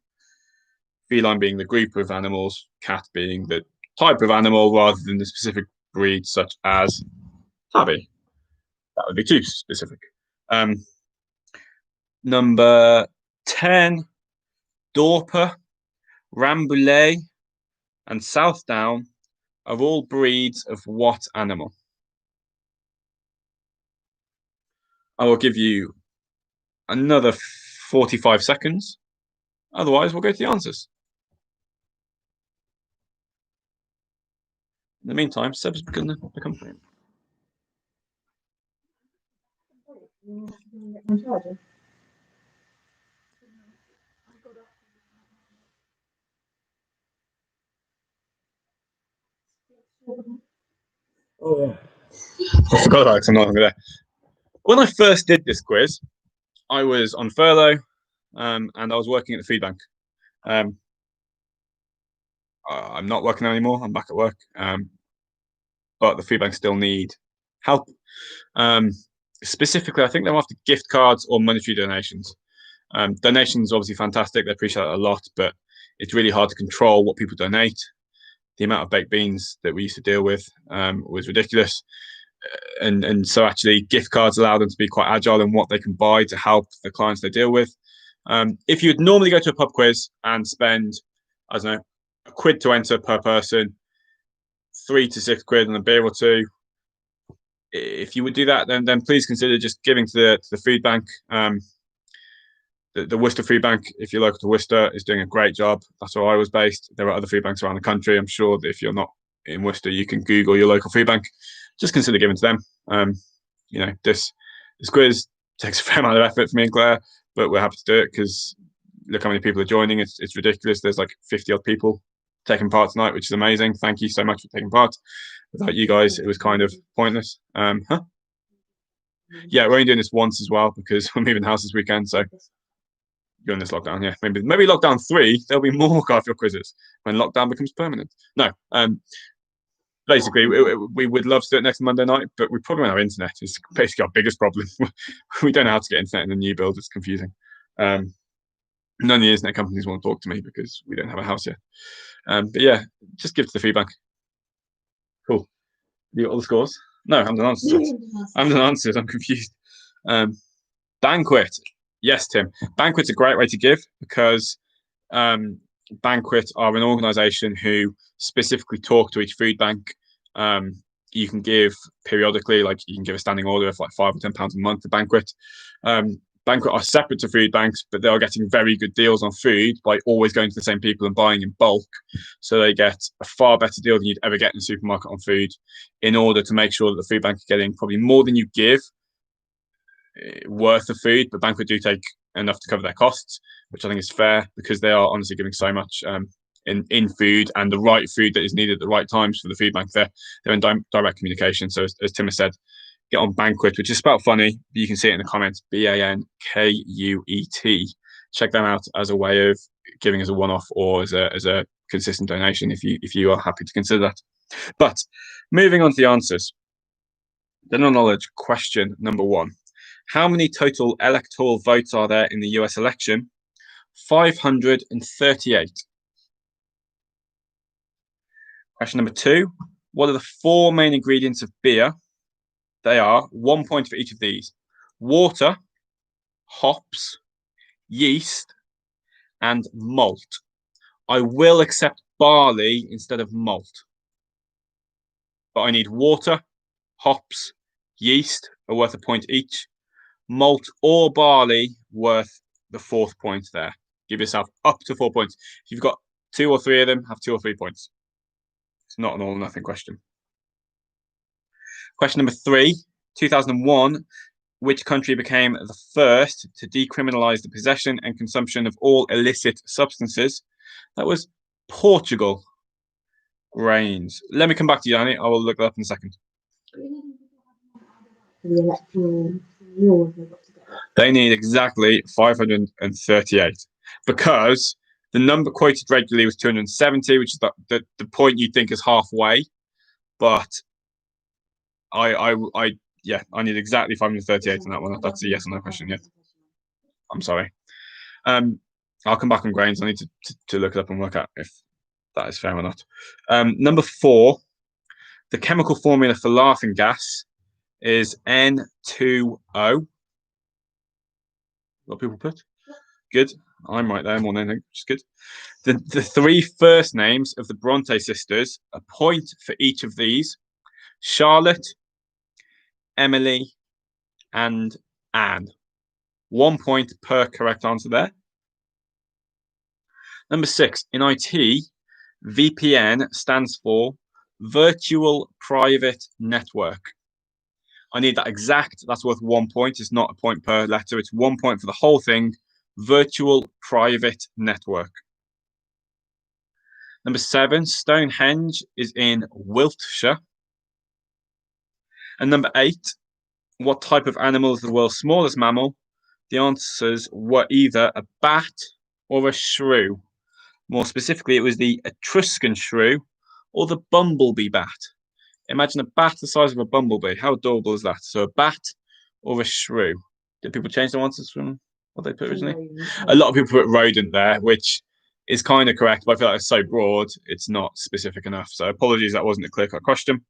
Feline being the group of animals, cat being the type of animal rather than the specific breed, such as tabby. That would be too specific. Number 10, Dorper, Rambouillet, and Southdown are all breeds of what animal? I will give you another 45 seconds. Otherwise, we'll go to the answers. In the meantime, Seb's going to become famous. Oh, yeah. I forgot about it. I'm not longer there. When I first did this quiz, I was on furlough and I was working at the food bank. I'm not working there anymore. I'm back at work. But the food bank still need help. Specifically, I think they're after gift cards or monetary donations. Donations obviously fantastic. They appreciate it a lot, but it's really hard to control what people donate. The amount of baked beans that we used to deal with was ridiculous. And so actually gift cards allow them to be quite agile in what they can buy to help the clients they deal with. If you'd normally go to a pub quiz and spend, I don't know, £1 to enter per person, 3 to 6 quid on a beer or two, if you would do that, then please consider just giving to the food bank. The Worcester Food Bank, if you're local to Worcester, is doing a great job. That's where I was based. There are other food banks around the country. I'm sure that if you're not in Worcester, you can Google your local food bank. Just consider giving to them. This quiz takes a fair amount of effort for me and Claire, but we're happy to do it because look how many people are joining. It's ridiculous. There's like 50 odd people taking part tonight, which is amazing. Thank you so much for taking part. Without you guys, it was kind of pointless. Yeah, we're only doing this once as well because we're moving house this weekend. So during this lockdown, yeah, maybe lockdown 3, there'll be more Garfield quizzes when lockdown becomes permanent. No, basically, we would love to do it next Monday night, but we probably won't have internet. It's basically our biggest problem. We don't know how to get internet in the new build. It's confusing. None of the internet companies want to talk to me because we don't have a house yet. But yeah, just give to the food bank. Cool. You got all the scores? No, I haven't done answers. I haven't done answers. I'm confused. Banquet. Yes, Tim. Banquet's a great way to give because Banquet are an organisation who specifically talk to each food bank. You can give periodically, like you can give a standing order of like £5 or £10 a month to Banquet. Banquet are separate to food banks, but they are getting very good deals on food by always going to the same people and buying in bulk. So they get a far better deal than you'd ever get in a supermarket on food in order to make sure that the food bank are getting probably more than you give worth of food. But Banquet do take enough to cover their costs, which I think is fair because they are honestly giving so much in food and the right food that is needed at the right times for the food bank. They're in direct communication. So as Tim has said, get on Banquet, which is spelled funny, but you can see it in the comments, Bankuet. Check them out as a way of giving as a one-off or as a consistent donation if you are happy to consider that. But moving on to the answers. General knowledge question number 1. How many total electoral votes are there in the US election? 538. Question number 2. What are the 4 main ingredients of beer? They are 1 point for each of these: water, hops, yeast, and malt. I will accept barley instead of malt, but I need water, hops, yeast are worth a point each. Malt or barley worth the 4th point there. Give yourself up to 4 points. If you've got 2 or 3 of them, have 2 or 3 points. It's not an all or nothing question. Question number 3, 2001. Which country became the first to decriminalize the possession and consumption of all illicit substances? That was Portugal. Grains. Let me come back to you, Danny. I will look that up in a second. The electoral laws they got together. They need exactly 538 because the number quoted regularly was 270, which is the point you'd think is halfway. But I need exactly 538 on that one. That's a yes or no question. Yeah, I'm sorry. I'll come back on grains. I need to look it up and work out if that is fair or not. Number 4, the chemical formula for laughing gas is N2O. What people put? Good. I'm right there more than anything, which is good. The 3 first names of the Bronte sisters, a point for each of these: Charlotte, Emily, and Anne. 1 point per correct answer there. Number 6, in IT, VPN stands for Virtual Private Network. I need that exact. That's worth 1 point. It's not a point per letter. It's 1 point for the whole thing. Virtual Private Network. Number 7, Stonehenge is in Wiltshire. And number 8, what type of animal is the world's smallest mammal? The answers were either a bat or a shrew. More specifically, it was the Etruscan shrew or the bumblebee bat. Imagine a bat the size of a bumblebee. How adorable is that? So a bat or a shrew. Did people change their answers from what they put originally? A lot of people put rodent there, which is kind of correct, but I feel like it's so broad, it's not specific enough. So apologies, that wasn't a clear-cut question.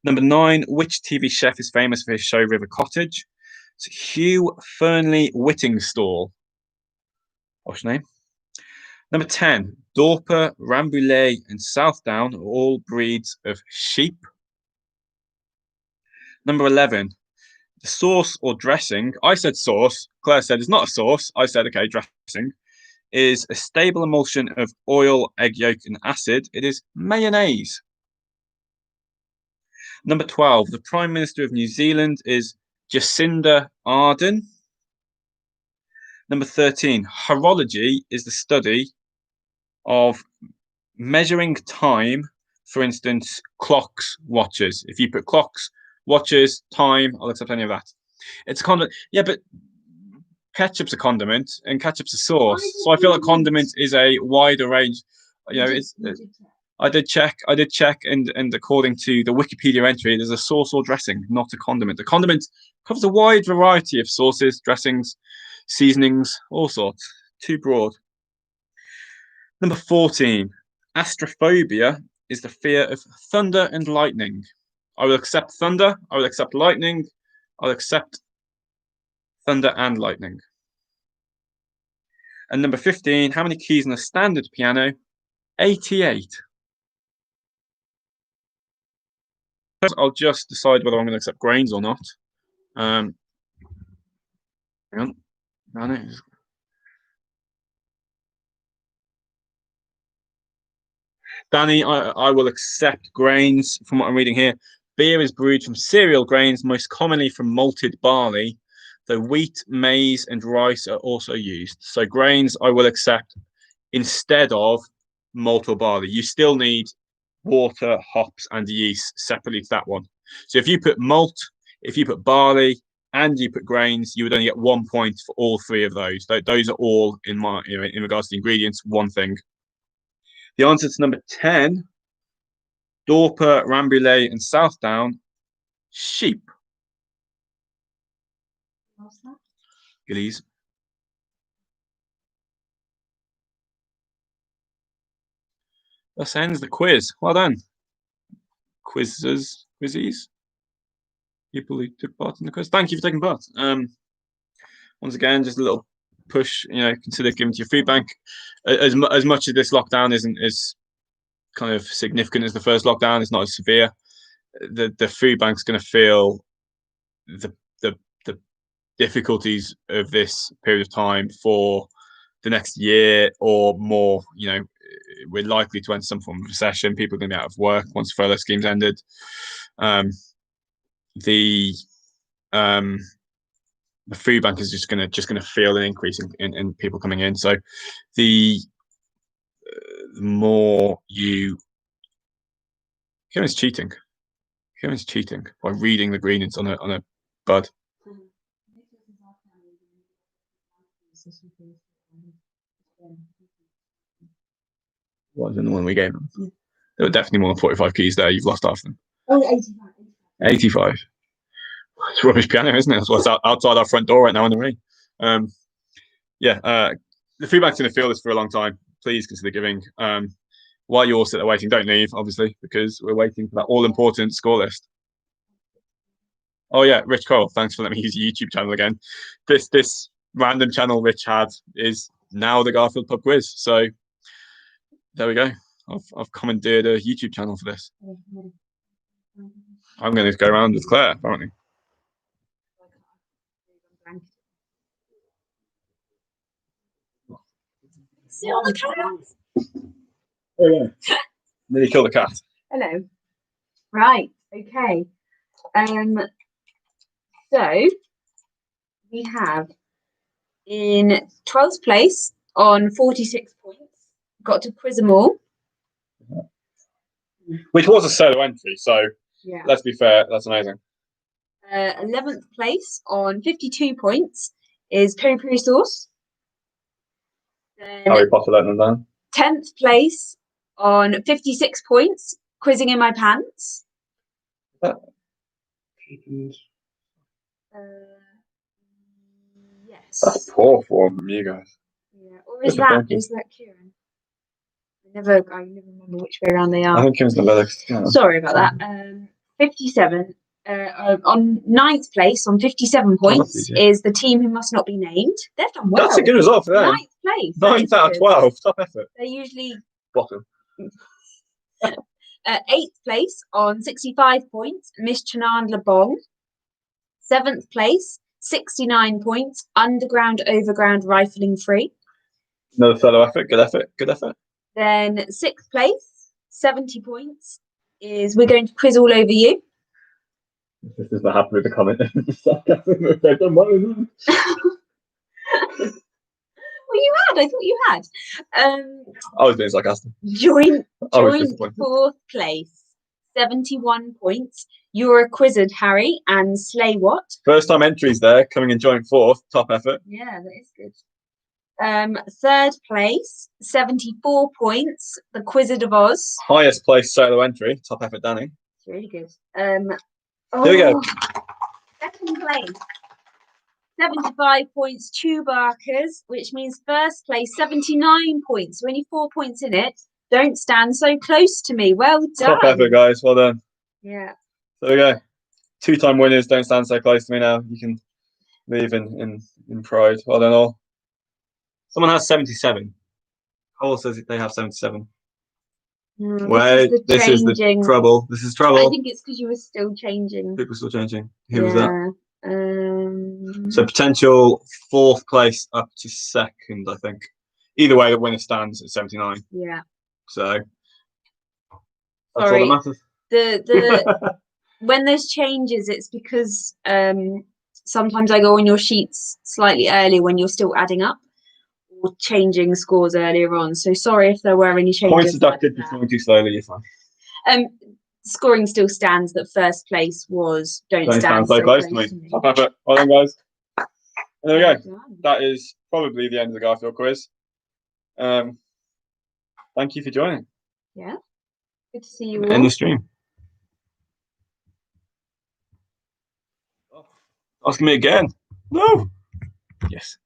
Number 9, which TV chef is famous for his show River Cottage? It's Hugh Fernley Whittingstall. What's your name? Number 10, Dorper, Rambouillet, and Southdown are all breeds of sheep. Number 11, the sauce or dressing. I said sauce. Claire said it's not a sauce. I said, okay, dressing is a stable emulsion of oil, egg yolk, and acid. It is mayonnaise. Number 12, the Prime Minister of New Zealand is Jacinda Ardern. Number 13, horology is the study of measuring time, for instance, clocks, watches. If you put clocks, watches, time, I'll accept any of that. It's a condiment. Yeah, but ketchup's a condiment and ketchup's a sauce. So I feel like condiment is a wider range. You know, I did check, and according to the Wikipedia entry, there's a sauce or dressing, not a condiment. A condiment covers a wide variety of sauces, dressings, seasonings, all sorts. Too broad. Number 14, astrophobia is the fear of thunder and lightning. I will accept thunder, I will accept lightning, I'll accept thunder and lightning. And number 15, how many keys in a standard piano? 88. I'll just decide whether I'm going to accept grains or not. Hang on. Danny, I will accept grains from what I'm reading here. Beer is brewed from cereal grains, most commonly from malted barley. So wheat, maize, and rice are also used. So grains I will accept instead of malt or barley. You still need water, hops, and yeast separately to that one. So if you put malt, if you put barley, and you put grains, you would only get 1 point for all three of those. Those are all in regards to the ingredients, one thing. The answer to number 10, Dorper, Rambouillet, and Southdown, sheep. What's that? Gillies. That ends the quiz. Well done. Quizzies. People who took part in the quiz. Thank you for taking part. Once again, just a little push, consider giving to your food bank. As much as this lockdown isn't as kind of significant as the first lockdown, it's not as severe. The food bank's going to feel the difficulties of this period of time for the next year or more. We're likely to enter some form of recession. People are going to be out of work once furlough schemes ended. The food bank is just going to feel an increase in people coming in. So the more you, Kieran's cheating by reading the ingredients on a bud. What was in the one we gave them? There were definitely more than 45 keys there. You've lost half of them. Oh, 85. 85. It's rubbish piano, isn't it? That's what's outside our front door right now in the rain. The food bank's going to feel this for a long time. Please consider giving. While you all sit there waiting, don't leave, obviously, because we're waiting for that all-important score list. Oh yeah, Rich Cole, thanks for letting me use your YouTube channel again. This random channel Rich had is now the Garfield Pub Quiz. So there we go. I've commandeered a YouTube channel for this. I'm going to go around with Claire, apparently. Sit on the cat. Oh yeah. Nearly killed the cat. Hello. Right. Okay. So we have in 12th place on 46 points. Got to quiz them all. Which was a solo entry, so Yeah. let's be fair, that's amazing. 11th place on 52 points is peri peri sauce. Then Harry Potter letting them down. 10th place on 56 points, quizzing in my pants. Yes. That's poor form from you guys. Yeah. Or is that Kieran? I never remember which way around they are. I think Kim's the best. Yeah. Sorry about that. 57. On 9th place on 57 points is the team who must not be named. They've done well. That's a good result for them. 9th place. 9th out of 12. Top effort. They're usually bottom. 8th place on 65 points, Miss Chenandla Bong. 7th place, 69 points, Underground Overground Rifling Free. Another solo effort. Good effort. Good effort. Then 6th place, 70 points, is We're Going to Quiz All Over You. This is not happy with the comment. They've done well, isn't it? Well, you had. I thought you had. I was being sarcastic. Joint 4th place, 71 points. You're a Quizzard, Harry, and Slay What? First time entries there, coming in joint 4th. Top effort. Yeah, that is good. 3rd place, 74 points. The Quizzard of Oz. Highest place solo entry. Top effort, Danny. It's really good. Here we go. 2nd place. 75 points, Chewbacca's, which means 1st place, 79 points. So only 4 points in it. Don't stand so close to me. Well done. Top effort, guys. Well done. Yeah. There we go. 2-time winners. Don't stand so close to me now. You can leave in pride. Well done, all. Someone has 77. Cole says they have 77. Wait, this is the trouble. This is trouble. I think it's because you were still changing. People still changing. Who was that? So potential 4th place up to 2nd, I think. Either way, the winner stands at 79. Yeah. So that's all that matters. The when there's changes, it's because sometimes I go on your sheets slightly earlier when you're still adding up or changing scores earlier on. So sorry if there were any changes. Points deducted for going too slowly, you're fine. Scoring still stands that first place was don't stand so close to to me. me. Top effort. Well done, guys. There we go. Well done. That is probably the end of the Garfield quiz. Thank you for joining. Yeah. Good to see you all. End the stream. Asking me again. No. Yes.